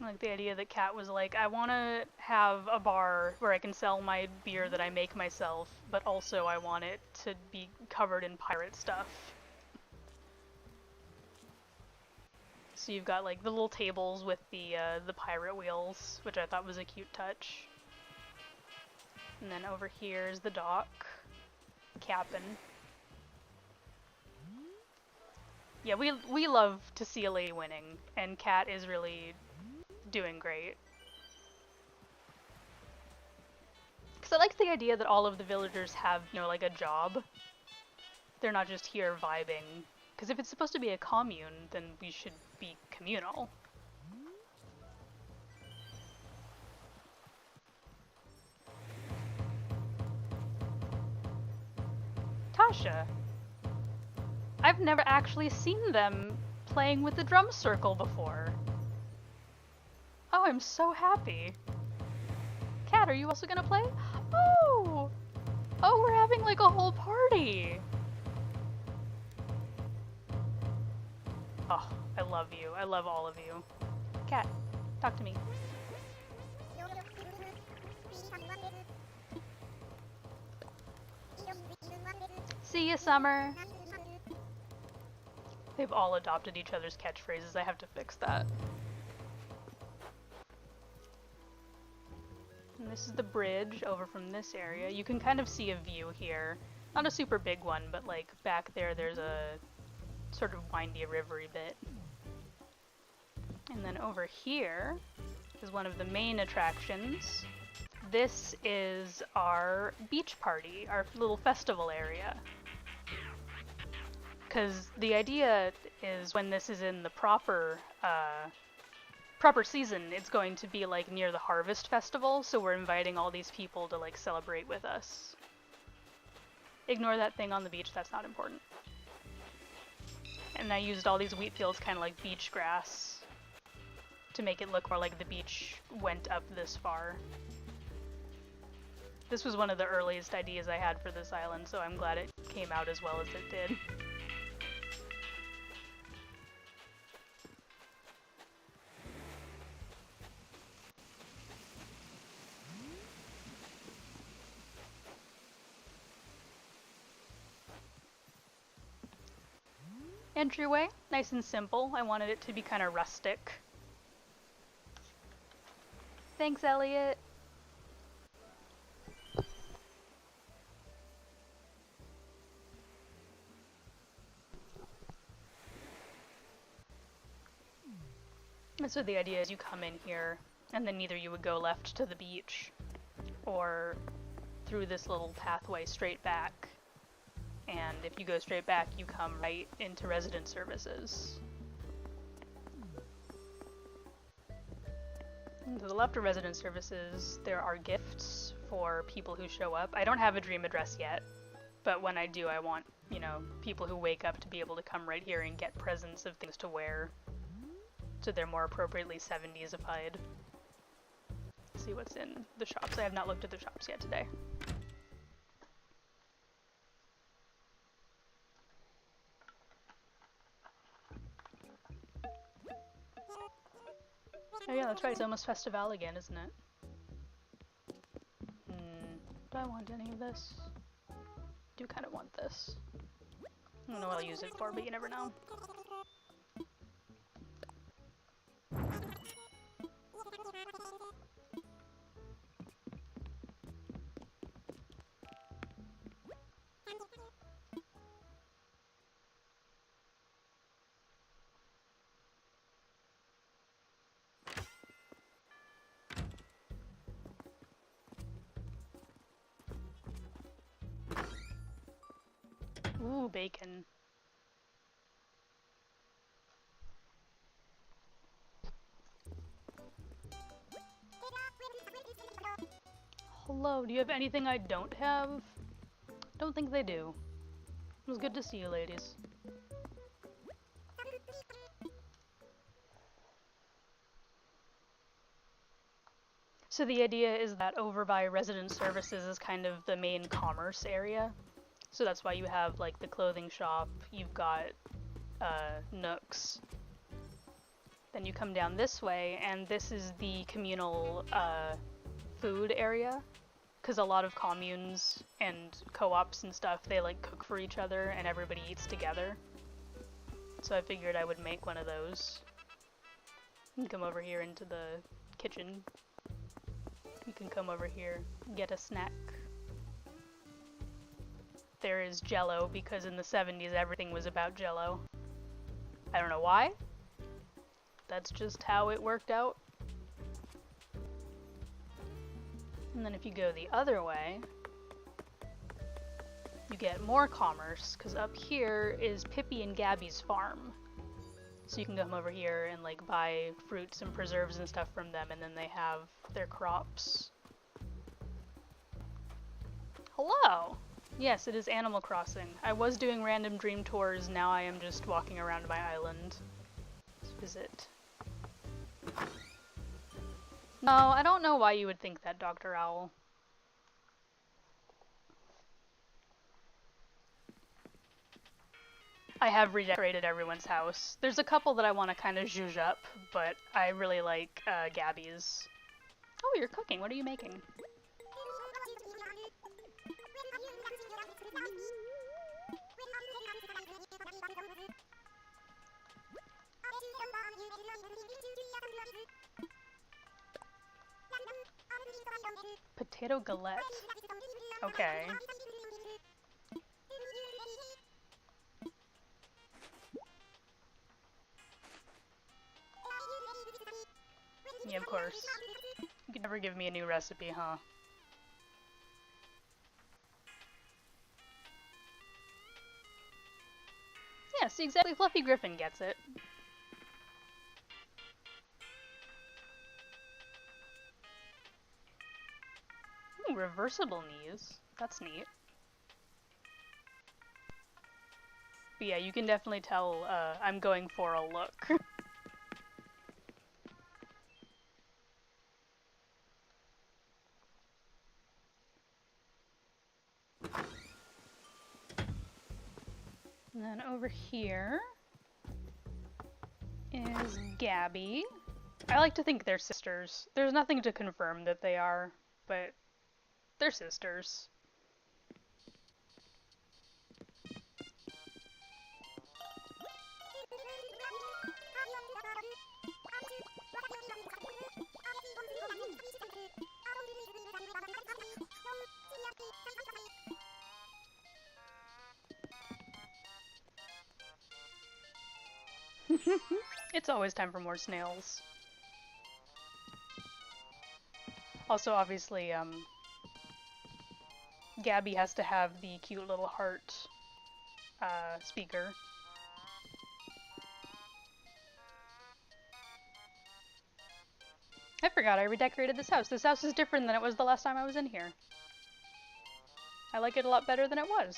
Like the idea that Cat was like, I want to have a bar where I can sell my beer that I make myself, but also I want it to be covered in pirate stuff. So you've got like the little tables with the pirate wheels, which I thought was a cute touch. And then over here is the dock, Cap'n. Yeah, we love to see a lady winning, and Cat is really doing great. Because I like the idea that all of the villagers have, like a job. They're not just here vibing. Because if it's supposed to be a commune, then we should be communal. Tasha! I've never actually seen them playing with the drum circle before. Oh, I'm so happy. Cat, are you also gonna play? Oh! Oh, we're having like a whole party! Oh, I love you. I love all of you. Cat, talk to me. See ya, Summer! They've all adopted each other's catchphrases. I have to fix that. And this is the bridge over from this area. You can kind of see a view here. Not a super big one, but like back there there's a sort of windy rivery bit. And then over here is one of the main attractions. This is our beach party, our little festival area. Because the idea is when this is in the proper proper season, it's going to be like near the Harvest Festival, so we're inviting all these people to like celebrate with us. Ignore that thing on the beach, that's not important. And I used all these wheat fields kind of like beach grass to make it look more like the beach went up this far. This was one of the earliest ideas I had for this island, so I'm glad it came out as well as it did. Entryway, nice and simple. I wanted it to be kind of rustic. Thanks, Elliot. And so the idea is you come in here, and then either you would go left to the beach, or through this little pathway straight back. And if you go straight back, you come right into resident services. And to the left of resident services, there are gifts for people who show up. I don't have a dream address yet, but when I do, I want, you know, people who wake up to be able to come right here and get presents of things to wear, so they're more appropriately 70s-ified. See what's in the shops. I have not looked at the shops yet today. Oh yeah, that's right, it's almost Festival again, isn't it? Do I want any of this? Do kind of want this. I don't know what I'll use it for, but you never know. Ooh, bacon. Hello, do you have anything I don't have? Don't think they do. It was good to see you, ladies. So the idea is that over by resident services is kind of the main commerce area. So that's why you have like the clothing shop, you've got Nooks. Then you come down this way, and this is the communal food area. Because a lot of communes and co-ops and stuff, they like cook for each other and everybody eats together. So I figured I would make one of those. You can come over here into the kitchen. You can come over here, get a snack. There is Jell-O, because in the 70s everything was about Jell-O. I don't know why. That's just how it worked out. And then if you go the other way, you get more commerce, because up here is Pippi and Gabby's farm. So you can come over here and like buy fruits and preserves and stuff from them, and then they have their crops. Hello! Yes, it is Animal Crossing. I was doing random dream tours, now I am just walking around my island. Let's visit. No, I don't know why you would think that, Dr. Owl. I have redecorated everyone's house. There's a couple that I want to kind of zhuzh up, but I really like Gabby's. Oh, you're cooking. What are you making? Potato galette. Okay. Yeah, of course. You can never give me a new recipe, huh? Yeah, see, exactly. Fluffy Griffin gets it. reversible knees. That's neat. But yeah, you can definitely tell I'm going for a look. And then over here is Gabby. I like to think they're sisters. There's nothing to confirm that they are, but they're sisters. It's always time for more snails. Also, obviously, Gabby has to have the cute little heart speaker. I forgot I redecorated this house. This house is different than it was the last time I was in here. I like it a lot better than it was.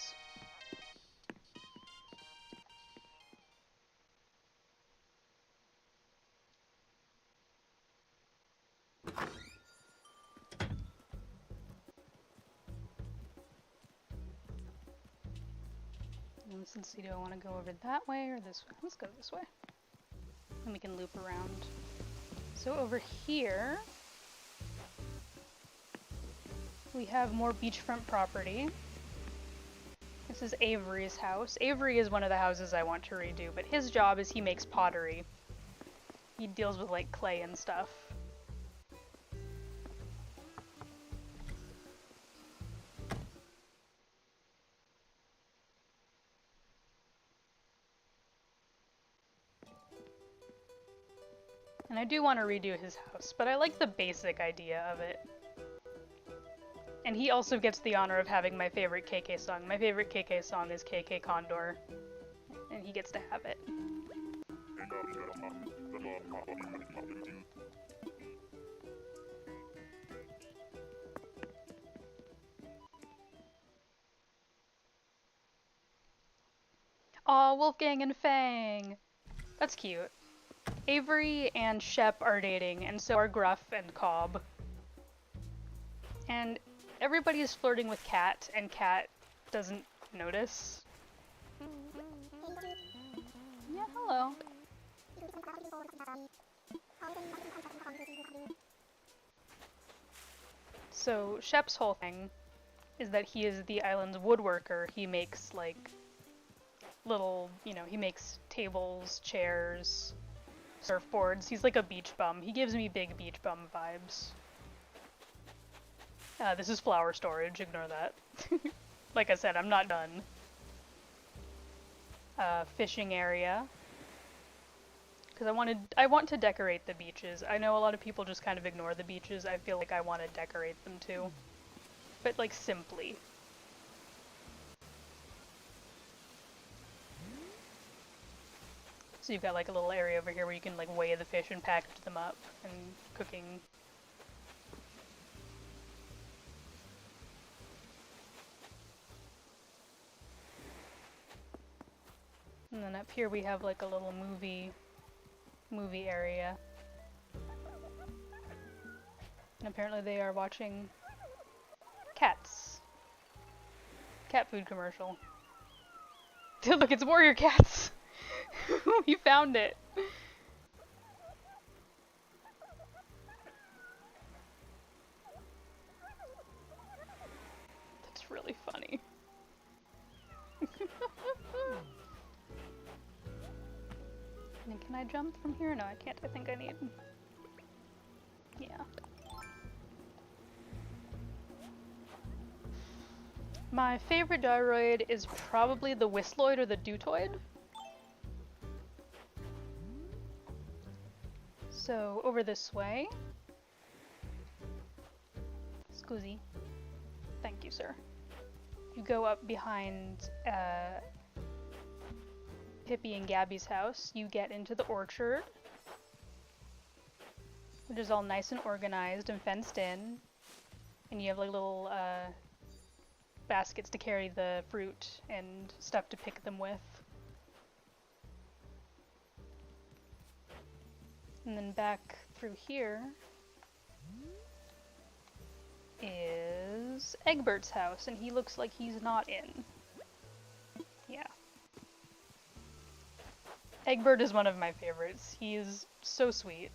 Let's see, do I want to go over that way or this way? Let's go this way. And we can loop around. So over here, we have more beachfront property. This is Avery's house. Avery is one of the houses I want to redo, but his job is he makes pottery. He deals with like clay and stuff. And I do want to redo his house, but I like the basic idea of it. And he also gets the honor of having my favorite KK song. My favorite KK song is KK Condor, and he gets to have it. Aw, Wolfgang and Fang! That's cute. Avery and Shep are dating, and so are Gruff and Cobb. And everybody is flirting with Cat, and Cat doesn't notice. Yeah, hello. So Shep's whole thing is that he is the island's woodworker. He makes like little, you know, he makes tables, chairs, surfboards. He's like a beach bum. He gives me big beach bum vibes. This is flower storage, ignore that. Like I said, I'm not done. Fishing area. Because I want to decorate the beaches. I know a lot of people just kind of ignore the beaches. I feel like I want to decorate them too. But like simply. So you've got like a little area over here where you can like weigh the fish and package them up and cooking. And then up here we have like a little movie area. And apparently they are watching Cats. Cat food commercial. Look, it's Warrior Cats! We found it! That's really funny. And can I jump from here? No, I can't. I think I need... Yeah. My favorite gyroid is probably the Whistloid or the Dutoid. So, over this way. Scusi. Thank you, sir. You go up behind Pippi and Gabby's house. You get into the orchard, which is all nice and organized and fenced in. And you have like little baskets to carry the fruit and stuff to pick them with. And then back through here is Egbert's house, and he looks like he's not in. Yeah. Egbert is one of my favorites. He's so sweet.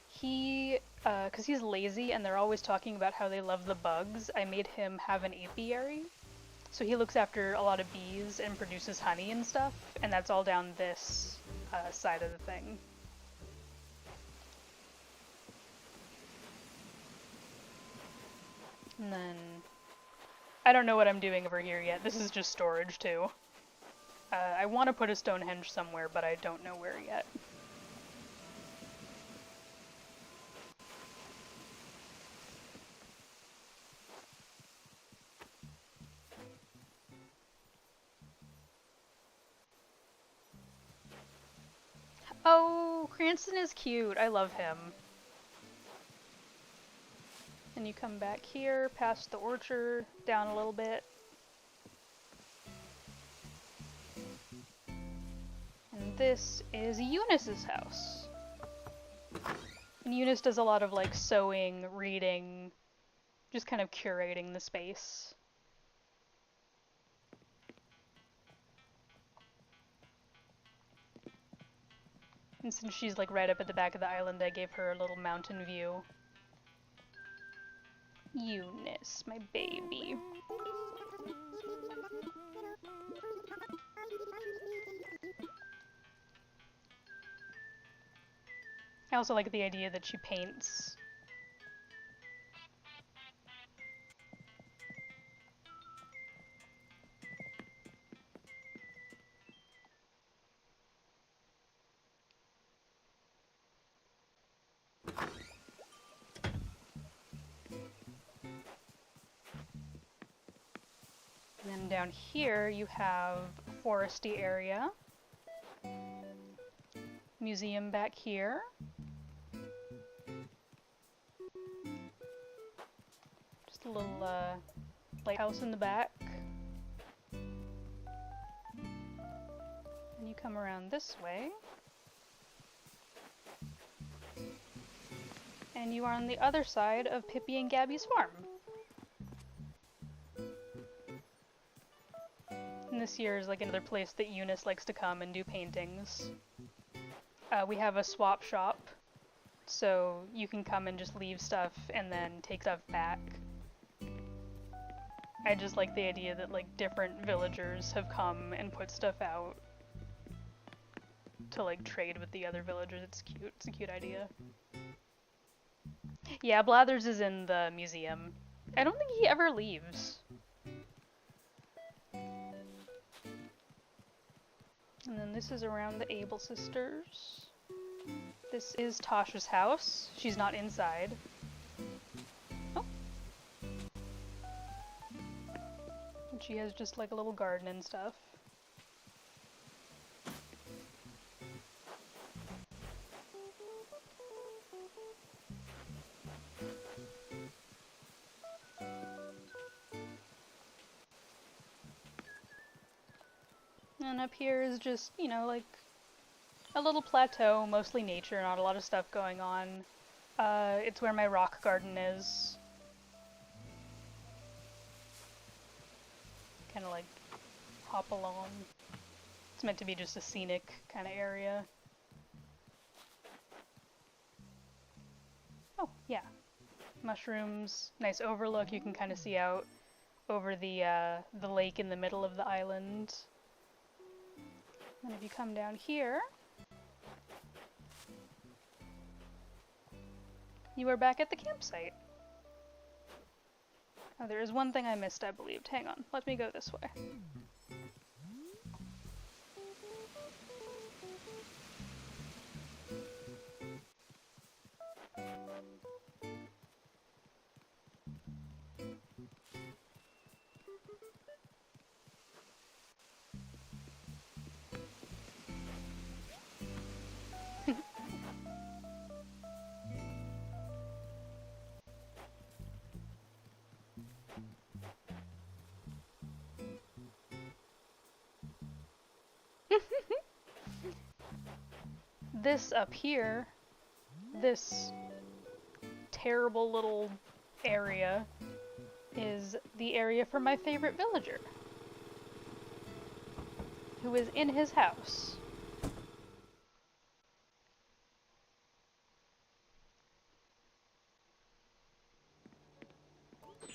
He, cause he's lazy and they're always talking about how they love the bugs, I made him have an apiary. So he looks after a lot of bees and produces honey and stuff, and that's all down this side of the thing. And then, I don't know what I'm doing over here yet. This is just storage too. I want to put a Stonehenge somewhere, but I don't know where yet. Oh, Cranston is cute. I love him. And you come back here, past the orchard, down a little bit. And this is Eunice's house. And Eunice does a lot of like sewing, reading, just kind of curating the space. And since she's like right up at the back of the island, I gave her a little mountain view. Eunice, my baby. I also like the idea that she paints. And then down here you have a foresty area. Museum back here. Just a little lighthouse in the back. And you come around this way. And you are on the other side of Pippi and Gabby's farm. And this here is like another place that Eunice likes to come and do paintings. We have a swap shop, so you can come and just leave stuff and then take stuff back. I just like the idea that like different villagers have come and put stuff out to like trade with the other villagers. It's cute. It's a cute idea. Yeah, Blathers is in the museum. I don't think he ever leaves. And then this is around the Able sisters. This is Tasha's house. She's not inside. Oh. And she has just like a little garden and stuff. And up here is just, you know, like a little plateau, mostly nature, not a lot of stuff going on. It's where my rock garden is. Kind of like hop along. It's meant to be just a scenic kind of area. Oh, yeah. Mushrooms, nice overlook. You can kind of see out over the lake in the middle of the island. And if you come down here, you are back at the campsite. Oh, there is one thing I missed, I believed. Hang on, let me go this way. this up here, this terrible little area, is the area for my favorite villager, who is in his house.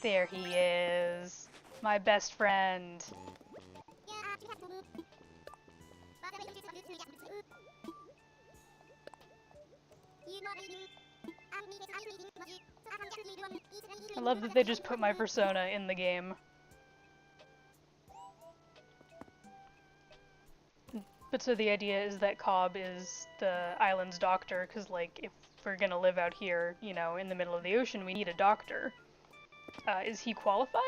There he is, my best friend. I love that they just put my persona in the game. But so the idea is that Cobb is the island's doctor, because, like, if we're gonna live out here, you know, in the middle of the ocean, we need a doctor. Is he qualified?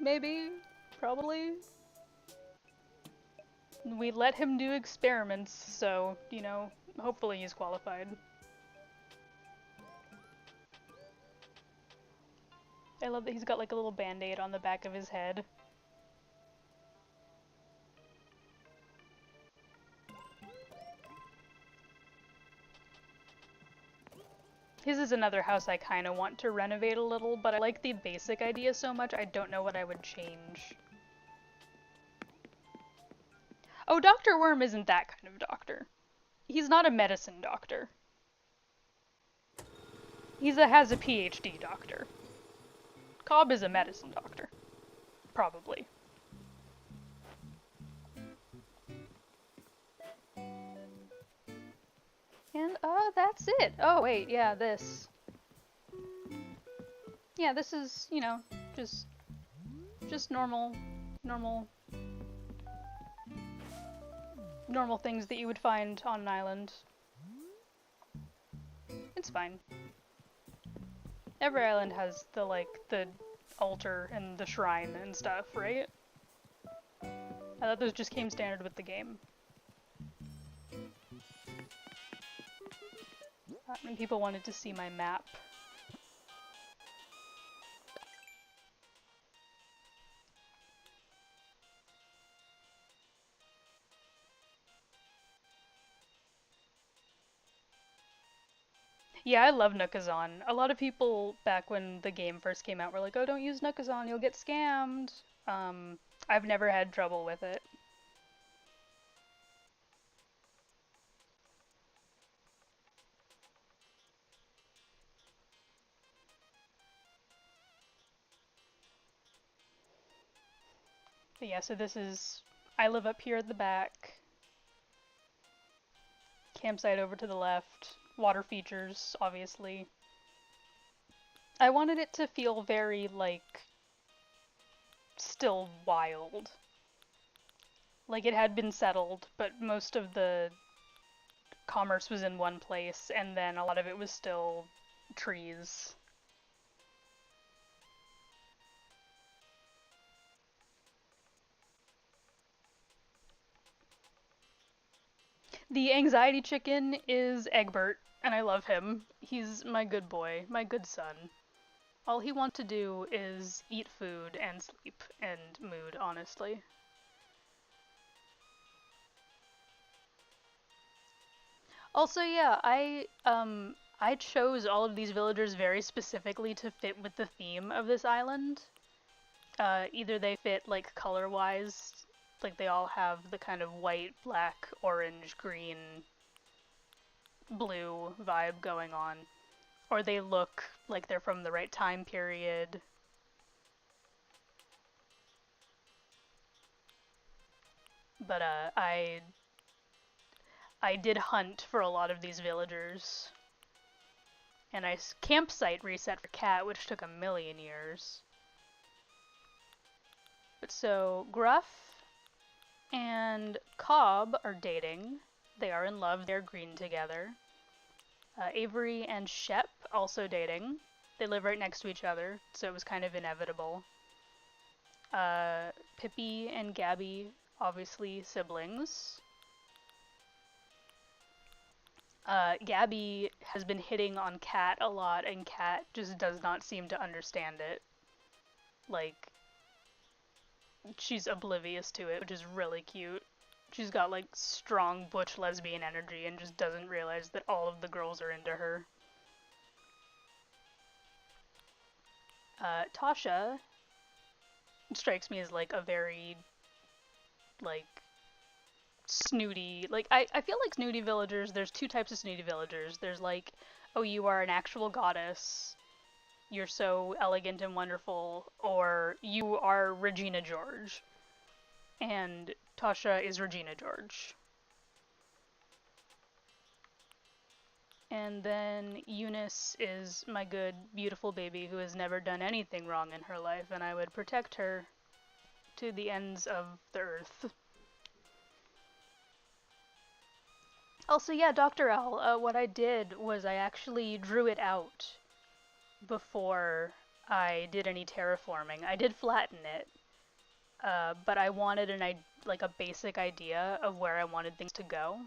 Maybe. Probably. We let him do experiments, so, you know, hopefully he's qualified. I love that he's got like a little band-aid on the back of his head. His is another house I kind of want to renovate a little, but I like the basic idea so much I don't know what I would change. Oh, Dr. Worm isn't that kind of doctor. He's not a medicine doctor. Has a PhD doctor. Cobb is a medicine doctor. Probably. And, that's it. Oh, wait, yeah, this. Yeah, this is, you know, just normal things that you would find on an island. It's fine. Every island has the, like, the altar and the shrine and stuff, right? I thought those just came standard with the game. And people wanted to see my map. Yeah, I love Nookazon. A lot of people back when the game first came out were like, oh, don't use Nookazon, you'll get scammed. I've never had trouble with it. But yeah, so this is, I live up here at the back. Campsite over to the left. Water features, obviously. I wanted it to feel very, like, still wild. Like it had been settled, but most of the commerce was in one place, and then a lot of it was still trees. The anxiety chicken is Egbert, and I love him. He's my good boy, my good son. All he wants to do is eat food and sleep and mood, honestly. Also, yeah, I chose all of these villagers very specifically to fit with the theme of this island. Either they fit, like, color-wise, like they all have the kind of white, black, orange, green, blue vibe going on, or they look like they're from the right time period. But, I did hunt for a lot of these villagers. And I campsite reset for Cat, which took a million years. But so, Gruff and Cobb are dating. They are in love, they're green together. Avery and Shep also dating. They live right next to each other, so it was kind of inevitable. Pippi and Gabby, obviously siblings. Gabby has been hitting on Cat a lot, and Cat just does not seem to understand it. Like, she's oblivious to it, which is really cute. She's got like strong butch lesbian energy and just doesn't realize that all of the girls are into her. Tasha strikes me as like a very like snooty, like I feel like snooty villagers, there's two types of snooty villagers. There's like, oh, you are an actual goddess, you're so elegant and wonderful, or you are Regina George. And Tasha is Regina George. And then Eunice is my good, beautiful baby who has never done anything wrong in her life, and I would protect her to the ends of the earth. Also, yeah, Dr. L, what I did was I actually drew it out before I did any terraforming. I did flatten it, but I wanted like a basic idea of where I wanted things to go.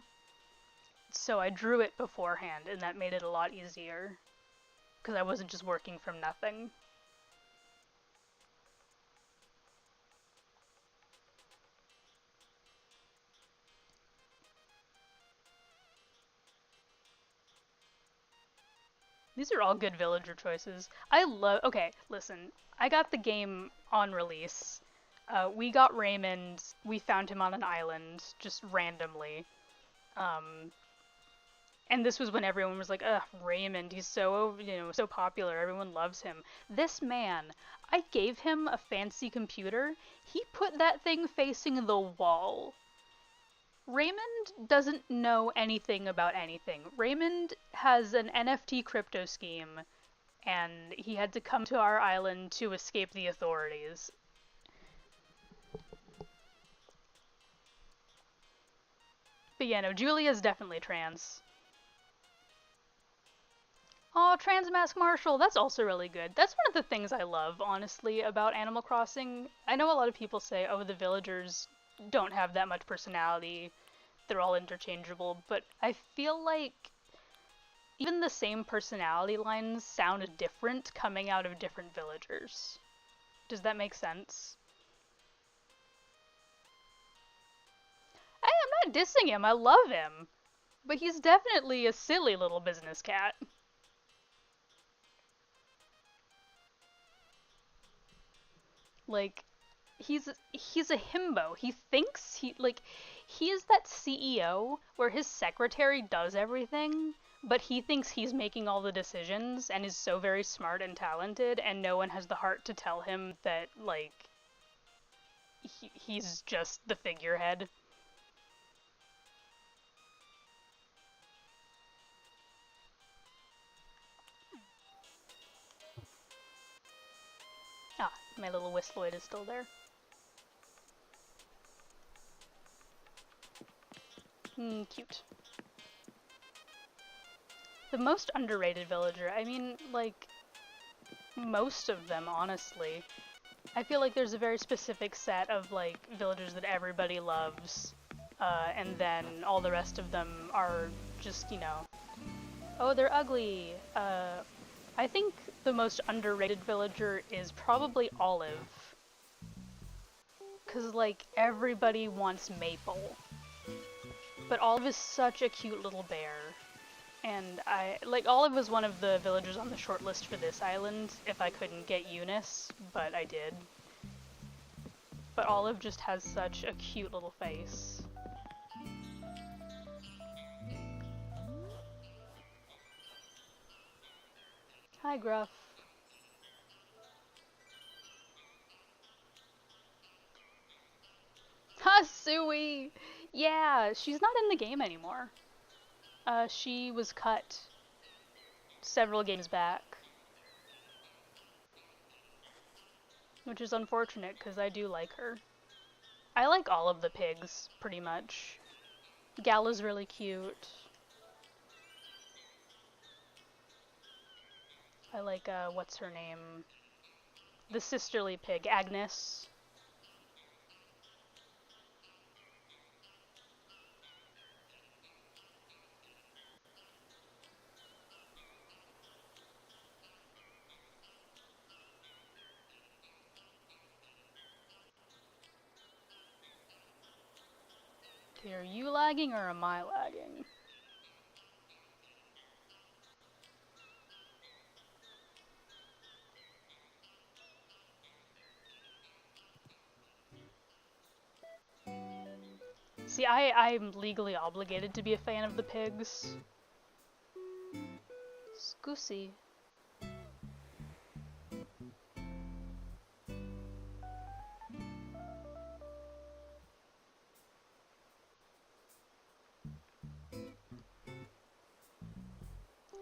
So I drew it beforehand, and that made it a lot easier, because I wasn't just working from nothing. These are all good villager choices. Okay, listen, I got the game on release. We got Raymond, we found him on an island, just randomly. And this was when everyone was like, ugh, Raymond, he's so, so popular, everyone loves him. This man, I gave him a fancy computer, he put that thing facing the wall. Raymond doesn't know anything about anything. Raymond has an NFT crypto scheme, and he had to come to our island to escape the authorities. But yeah, no, Julia's definitely trans. Oh, Transmask Marshall, that's also really good. That's one of the things I love, honestly, about Animal Crossing. I know a lot of people say, oh, the villagers don't have that much personality, they're all interchangeable, but I feel like even the same personality lines sound different coming out of different villagers. Does that make sense? Hey, I'm not dissing him, I love him, but he's definitely a silly little business cat. Like, he's a himbo. He thinks he is that CEO where his secretary does everything, but he thinks he's making all the decisions and is so very smart and talented, and no one has the heart to tell him that like he's just the figurehead. Ah, my little Whistloid is still there. Cute. The most underrated villager, I mean, like, most of them, honestly. I feel like there's a very specific set of, like, villagers that everybody loves, and then all the rest of them are just, oh, they're ugly. I think the most underrated villager is probably Olive. 'Cause, like, everybody wants Maple. But Olive is such a cute little bear. And Olive was one of the villagers on the short list for this island if I couldn't get Eunice, but I did. But Olive just has such a cute little face. Hi, Gruff. Hasui! Yeah, she's not in the game anymore. She was cut several games back. Which is unfortunate, because I do like her. I like all of the pigs, pretty much. Gala's really cute. I like, what's her name? The sisterly pig, Agnes. Okay, are you lagging or am I lagging? See, I'm legally obligated to be a fan of the pigs. Scoosy.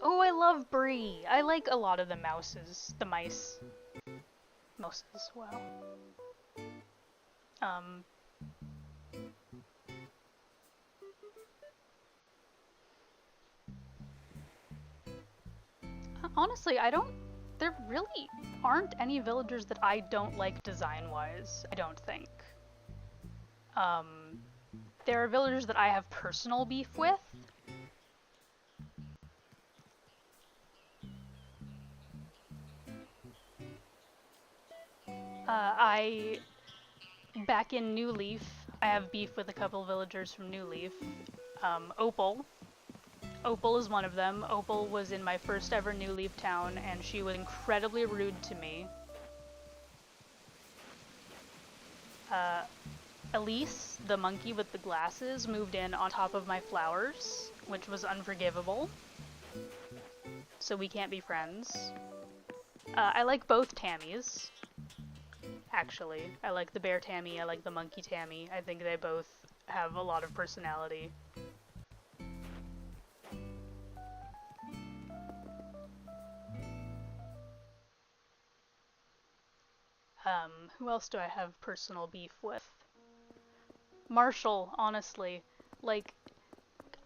Oh, I love Brie. I like a lot of the mouses. The mice. Mouses, wow. Honestly, there really aren't any villagers that I don't like design-wise, I don't think. There are villagers that I have personal beef with. Back in New Leaf, I have beef with a couple villagers from New Leaf. Opal. Opal is one of them. Opal was in my first ever New Leaf town, and she was incredibly rude to me. Elise, the monkey with the glasses, moved in on top of my flowers, which was unforgivable. So we can't be friends. I like both Tammys, actually. I like the bear Tammy, I like the monkey Tammy. I think they both have a lot of personality. Who else do I have personal beef with? Marshall, honestly. Like,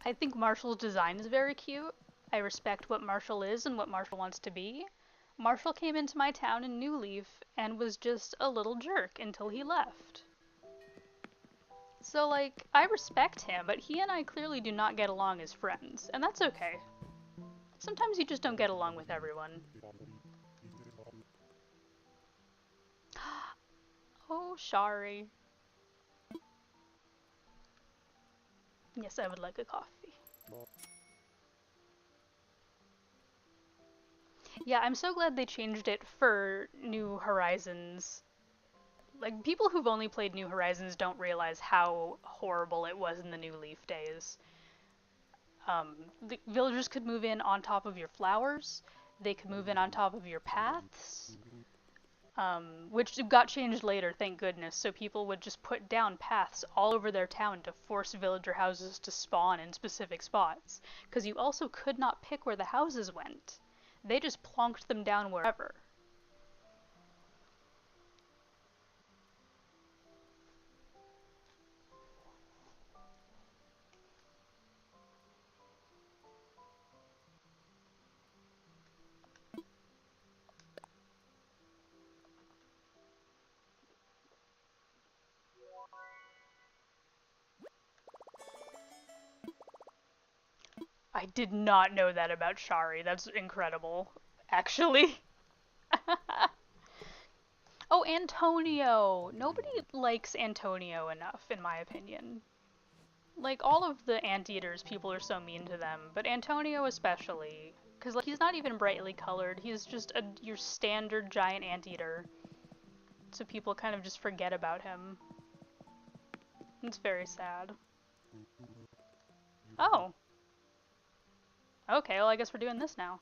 I think Marshall's design is very cute. I respect what Marshall is and what Marshall wants to be. Marshall came into my town in New Leaf and was just a little jerk until he left. So, like, I respect him, but he and I clearly do not get along as friends, and that's okay. Sometimes you just don't get along with everyone. Oh, Shari. Yes, I would like a coffee. Yeah, I'm so glad they changed it for New Horizons. Like, people who've only played New Horizons don't realize how horrible it was in the New Leaf days. The villagers could move in on top of your flowers, they could move in on top of your paths, which got changed later, thank goodness, so people would just put down paths all over their town to force villager houses to spawn in specific spots, because you also could not pick where the houses went. They just plonked them down wherever. I did not know that about Shari. That's incredible, actually. Oh, Antonio! Nobody likes Antonio enough, in my opinion. Like, all of the anteaters, people are so mean to them, but Antonio especially. Because, like, he's not even brightly colored, he's just your standard giant anteater. So people kind of just forget about him. It's very sad. Oh. Okay, well I guess we're doing this now.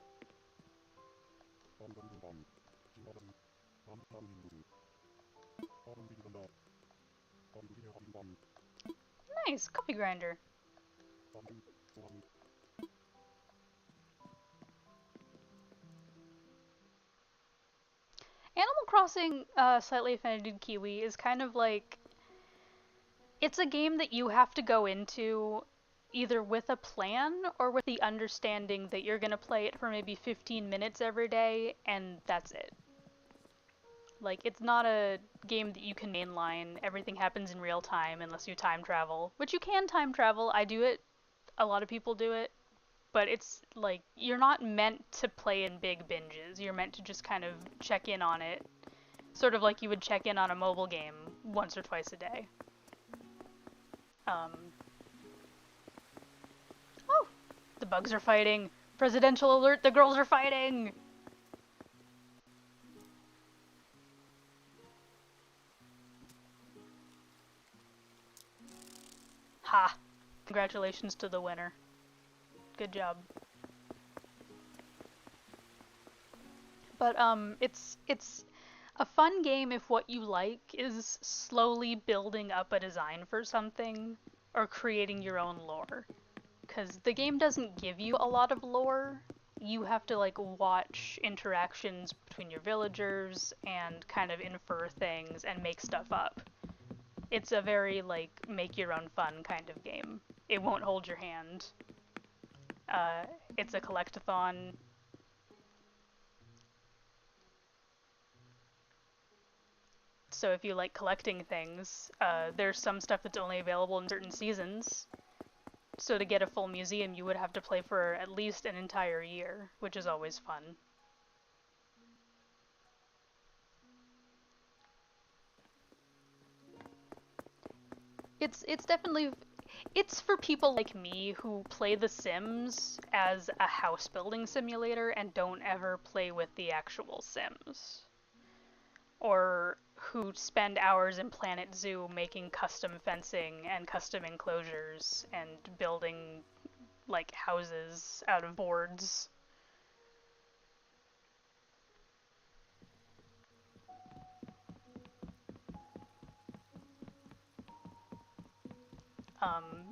Nice, coffee grinder. Animal Crossing Slightly Offended Kiwi is kind of like, it's a game that you have to go into either with a plan or with the understanding that you're gonna play it for maybe 15 minutes every day and that's it. Like, it's not a game that you can mainline, everything happens in real time unless you time travel, which you can time travel, I do it, a lot of people do it, but it's like, you're not meant to play in big binges, you're meant to just kind of check in on it, sort of like you would check in on a mobile game once or twice a day. The bugs are fighting. Presidential alert, the girls are fighting! Ha! Congratulations to the winner. Good job. But it's a fun game if what you like is slowly building up a design for something or creating your own lore. Because the game doesn't give you a lot of lore. You have to like watch interactions between your villagers and kind of infer things and make stuff up. It's a very like make your own fun kind of game. It won't hold your hand. It's a collectathon. So if you like collecting things, there's some stuff that's only available in certain seasons. So to get a full museum, you would have to play for at least an entire year, which is always fun. It's definitely it's for people like me who play The Sims as a house building simulator and don't ever play with the actual Sims. Or who spend hours in Planet Zoo making custom fencing and custom enclosures and building like houses out of boards.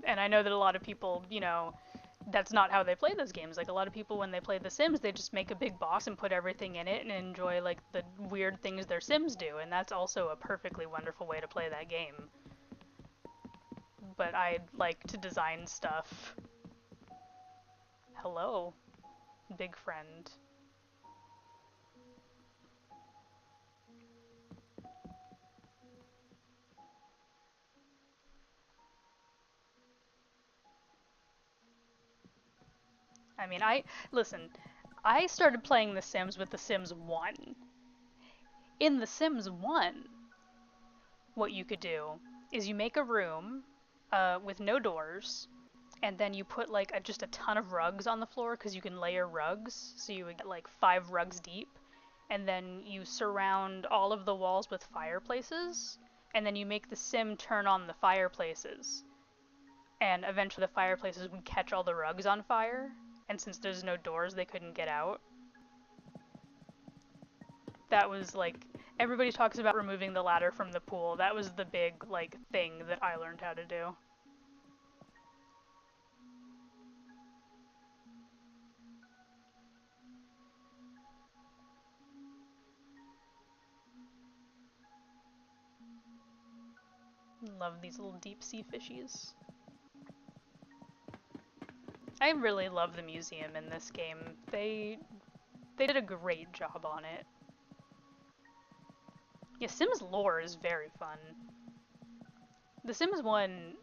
And I know that a lot of people, you know, that's not how they play those games. Like a lot of people when they play The Sims, they just make a big box and put everything in it and enjoy like the weird things their Sims do, and that's also a perfectly wonderful way to play that game. But I'd like to design stuff. Hello, big friend. I mean, listen, I started playing The Sims with The Sims 1. In The Sims 1, what you could do is you make a room with no doors, and then you put like just a ton of rugs on the floor because you can layer rugs, so you would get like 5 rugs deep, and then you surround all of the walls with fireplaces, and then you make the sim turn on the fireplaces, and eventually the fireplaces would catch all the rugs on fire, and since there's no doors they couldn't get out. That was like, everybody talks about removing the ladder from the pool. That was the big like thing that I learned how to do. Love these little deep sea fishies. I really love the museum in this game. They did a great job on it. Yeah, Sims lore is very fun. The Sims 1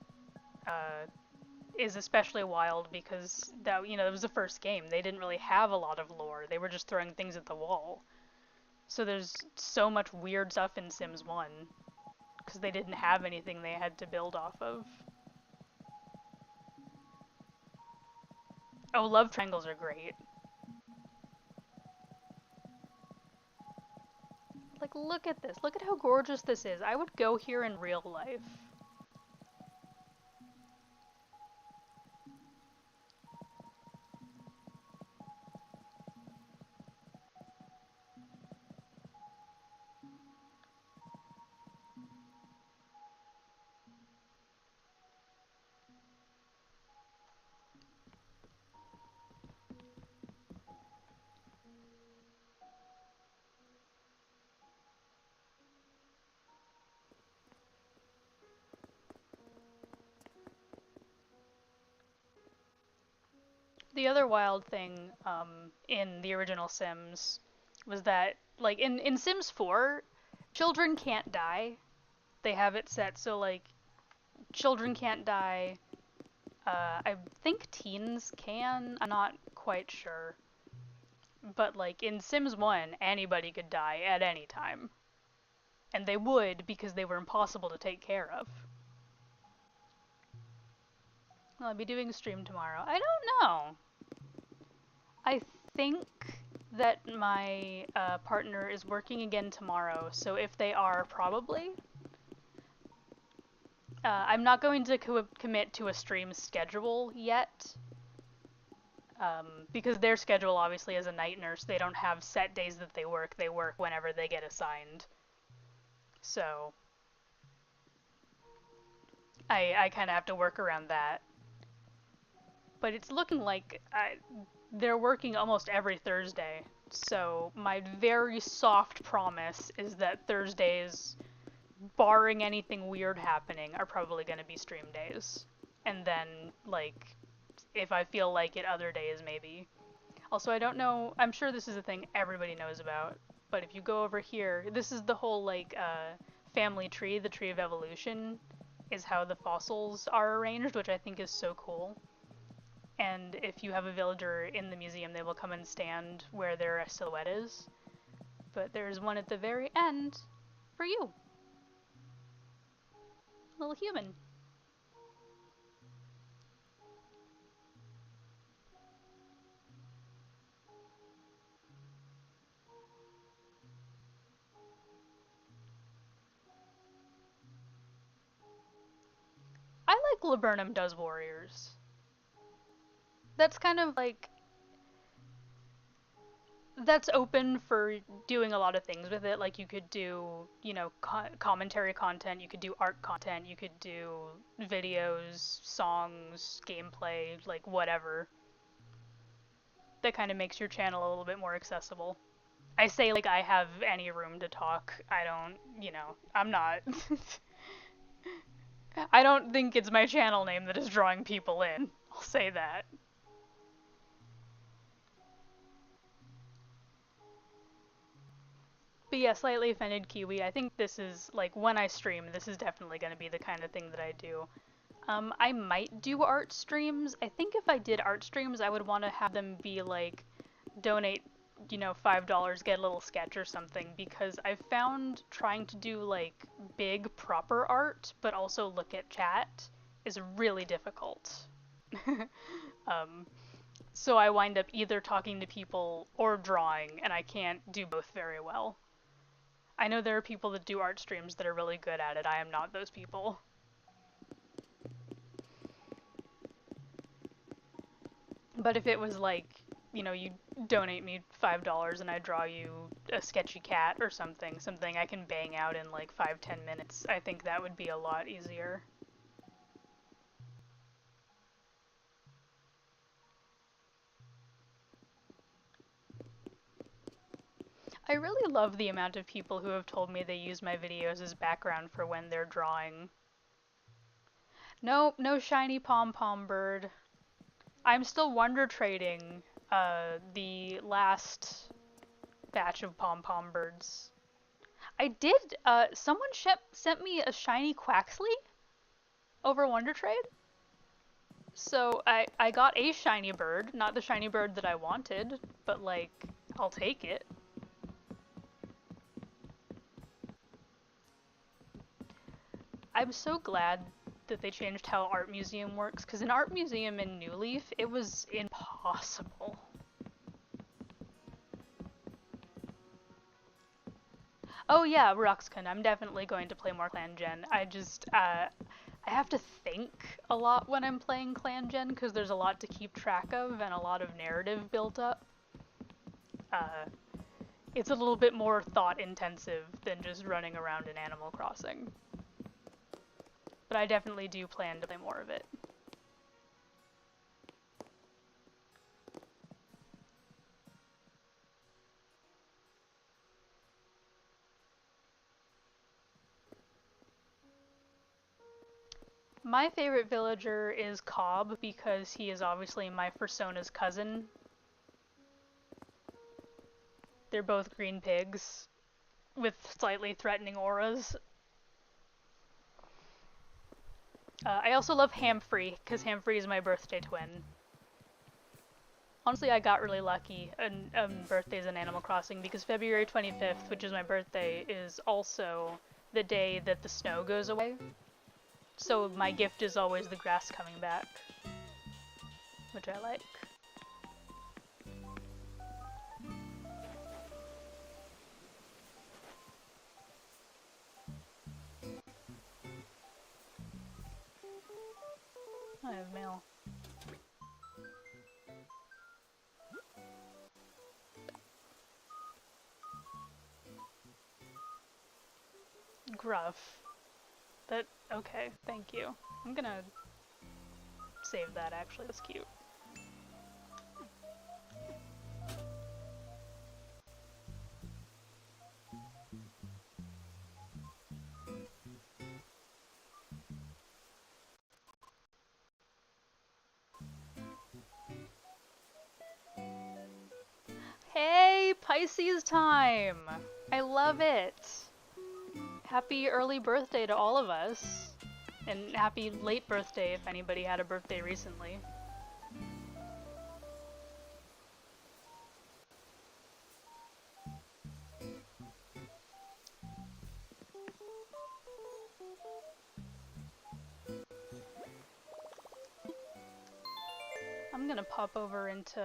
is especially wild because that, you know, it was the first game. They didn't really have a lot of lore. They were just throwing things at the wall. So there's so much weird stuff in Sims 1 because they didn't have anything they had to build off of. Oh, love triangles are great. Like, look at this. Look at how gorgeous this is. I would go here in real life. The other wild thing in the original Sims was that, like, in Sims 4, children can't die. They have it set so, like, children can't die. I think teens can. I'm not quite sure. But, like, in Sims 1, anybody could die at any time. And they would because they were impossible to take care of. Well, I'll be doing a stream tomorrow. I don't know. I think that my partner is working again tomorrow, so if they are, probably. I'm not going to commit to a stream schedule yet, because their schedule obviously is a night nurse. They don't have set days that they work whenever they get assigned. So I kind of have to work around that. But it's looking like they're working almost every Thursday. So my very soft promise is that Thursdays, barring anything weird happening, are probably going to be stream days. And then, like, if I feel like it, other days maybe. Also, I don't know, I'm sure this is a thing everybody knows about, but if you go over here, this is the whole, like, family tree, the tree of evolution, is how the fossils are arranged, which I think is so cool. And if you have a villager in the museum, they will come and stand where their silhouette is. But there's one at the very end for you. Little human. I like Laburnum Does Warriors. That's kind of like, that's open for doing a lot of things with it. Like you could do, you know, commentary content, you could do art content, you could do videos, songs, gameplay, like whatever. That kind of makes your channel a little bit more accessible. I say like I have any room to talk. I don't, you know, I'm not. I don't think it's my channel name that is drawing people in. I'll say that. But yeah, Slightly Offended Kiwi, I think this is, like, when I stream, this is definitely going to be the kind of thing that I do. I might do art streams. I think if I did art streams, I would want to have them be, like, donate, you know, $5, get a little sketch or something, because I've found trying to do, like, big, proper art, but also look at chat, is really difficult. So I wind up either talking to people or drawing, and I can't do both very well. I know there are people that do art streams that are really good at it. I am not those people. But if it was like, you know, you donate me $5 and I draw you a sketchy cat or something I can bang out in like 5-10 minutes, I think that would be a lot easier. I really love the amount of people who have told me they use my videos as background for when they're drawing. Nope, no shiny pom-pom bird. I'm still wonder trading the last batch of pom-pom birds. I did, someone sent me a shiny Quaxley over Wonder Trade. So I got a shiny bird, not the shiny bird that I wanted, but like, I'll take it. I'm so glad that they changed how Art Museum works, because in Art Museum in New Leaf, it was impossible. Oh yeah, Ruxkin, I'm definitely going to play more Clan Gen. I just, I have to think a lot when I'm playing Clan Gen, because there's a lot to keep track of and a lot of narrative built up. It's a little bit more thought intensive than just running around in Animal Crossing. But I definitely do plan to play more of it. My favorite villager is Cobb because he is obviously my Persona's cousin. They're both green pigs with slightly threatening auras. I also love Hamfrey because Hamfrey is my birthday twin. Honestly, I got really lucky on birthdays in Animal Crossing because February 25th, which is my birthday, is also the day that the snow goes away. So my gift is always the grass coming back, which I like. I have mail. Gruff. That, okay, thank you. I'm gonna save that actually, that's cute. Hey, Pisces time! I love it! Happy early birthday to all of us. And happy late birthday if anybody had a birthday recently. I'm gonna pop over into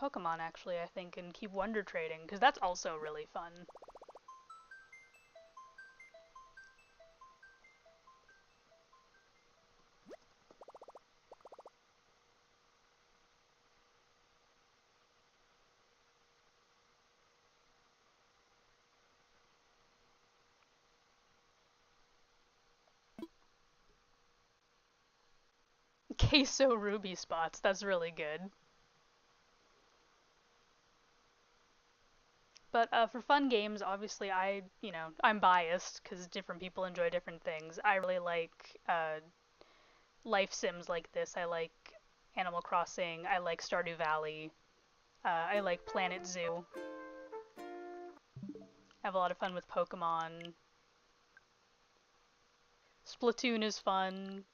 Pokemon actually, I think, and keep wonder trading, because that's also really fun. Queso Ruby spots, that's really good. But for fun games, obviously I'm biased because different people enjoy different things. I really like life sims like this. I like Animal Crossing. I like Stardew Valley. I like Planet Zoo. I have a lot of fun with Pokemon. Splatoon is fun.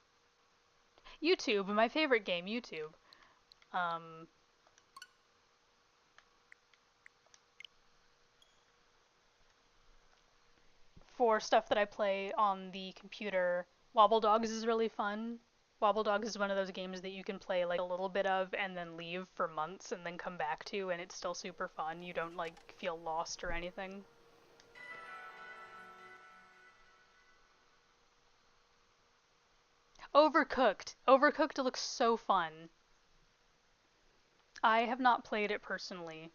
YouTube, my favorite game, YouTube. For stuff that I play on the computer, Wobble Dogs is really fun. Wobble Dogs is one of those games that you can play like a little bit of and then leave for months and then come back to, and it's still super fun. You don't like feel lost or anything. Overcooked. Overcooked looks so fun. I have not played it personally.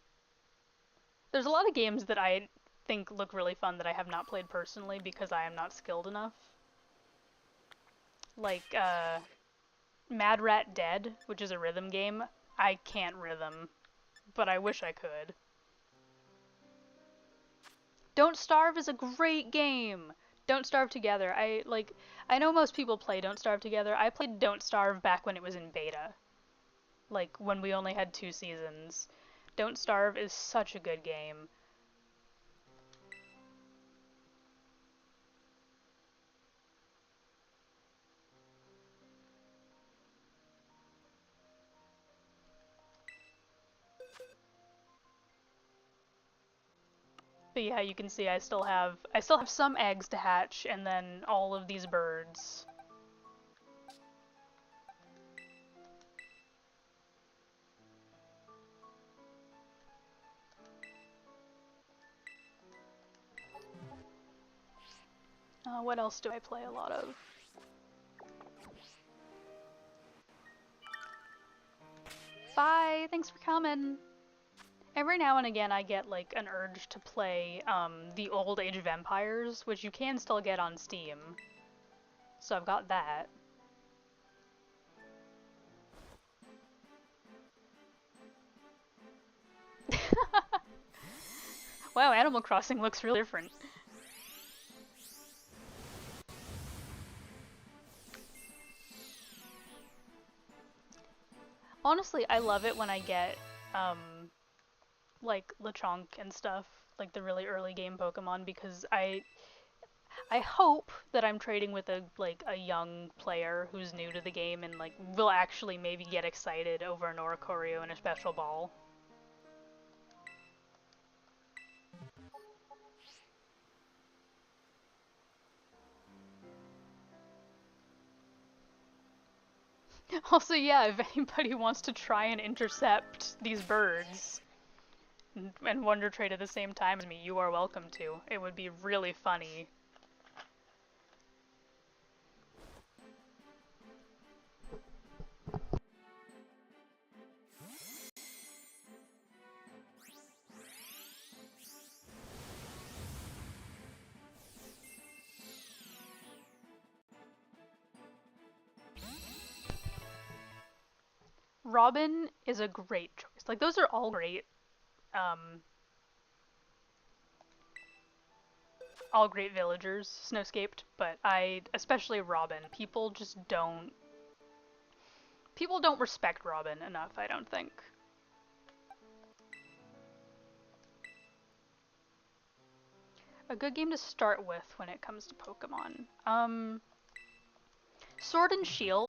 There's a lot of games that I think look really fun that I have not played personally because I am not skilled enough. Like, Mad Rat Dead, which is a rhythm game. I can't rhythm, but I wish I could. Don't Starve is a great game! Don't Starve Together. I know most people play Don't Starve Together. I played Don't Starve back when it was in beta. Like, when we only had 2 seasons. Don't Starve is such a good game. But yeah, you can see I still have some eggs to hatch and then all of these birds. What else do I play a lot of? Bye! Thanks for coming! Every now and again I get like an urge to play the old Age of Empires, which you can still get on Steam. So I've got that. Wow, Animal Crossing looks really different. Honestly, I love it when I get like Lechonk and stuff, like the really early game Pokemon, because I hope that I'm trading with a young player who's new to the game and like will actually maybe get excited over an Oricorio and a Special Ball. Also, yeah, if anybody wants to try and intercept these birds and Wonder Trade at the same time as me, you are welcome to. It would be really funny. Robin is a great choice. Like, those are all great, all great villagers, Snowscaped, but especially Robin, people don't respect Robin enough, I don't think. A good game to start with when it comes to Pokemon. Sword and Shield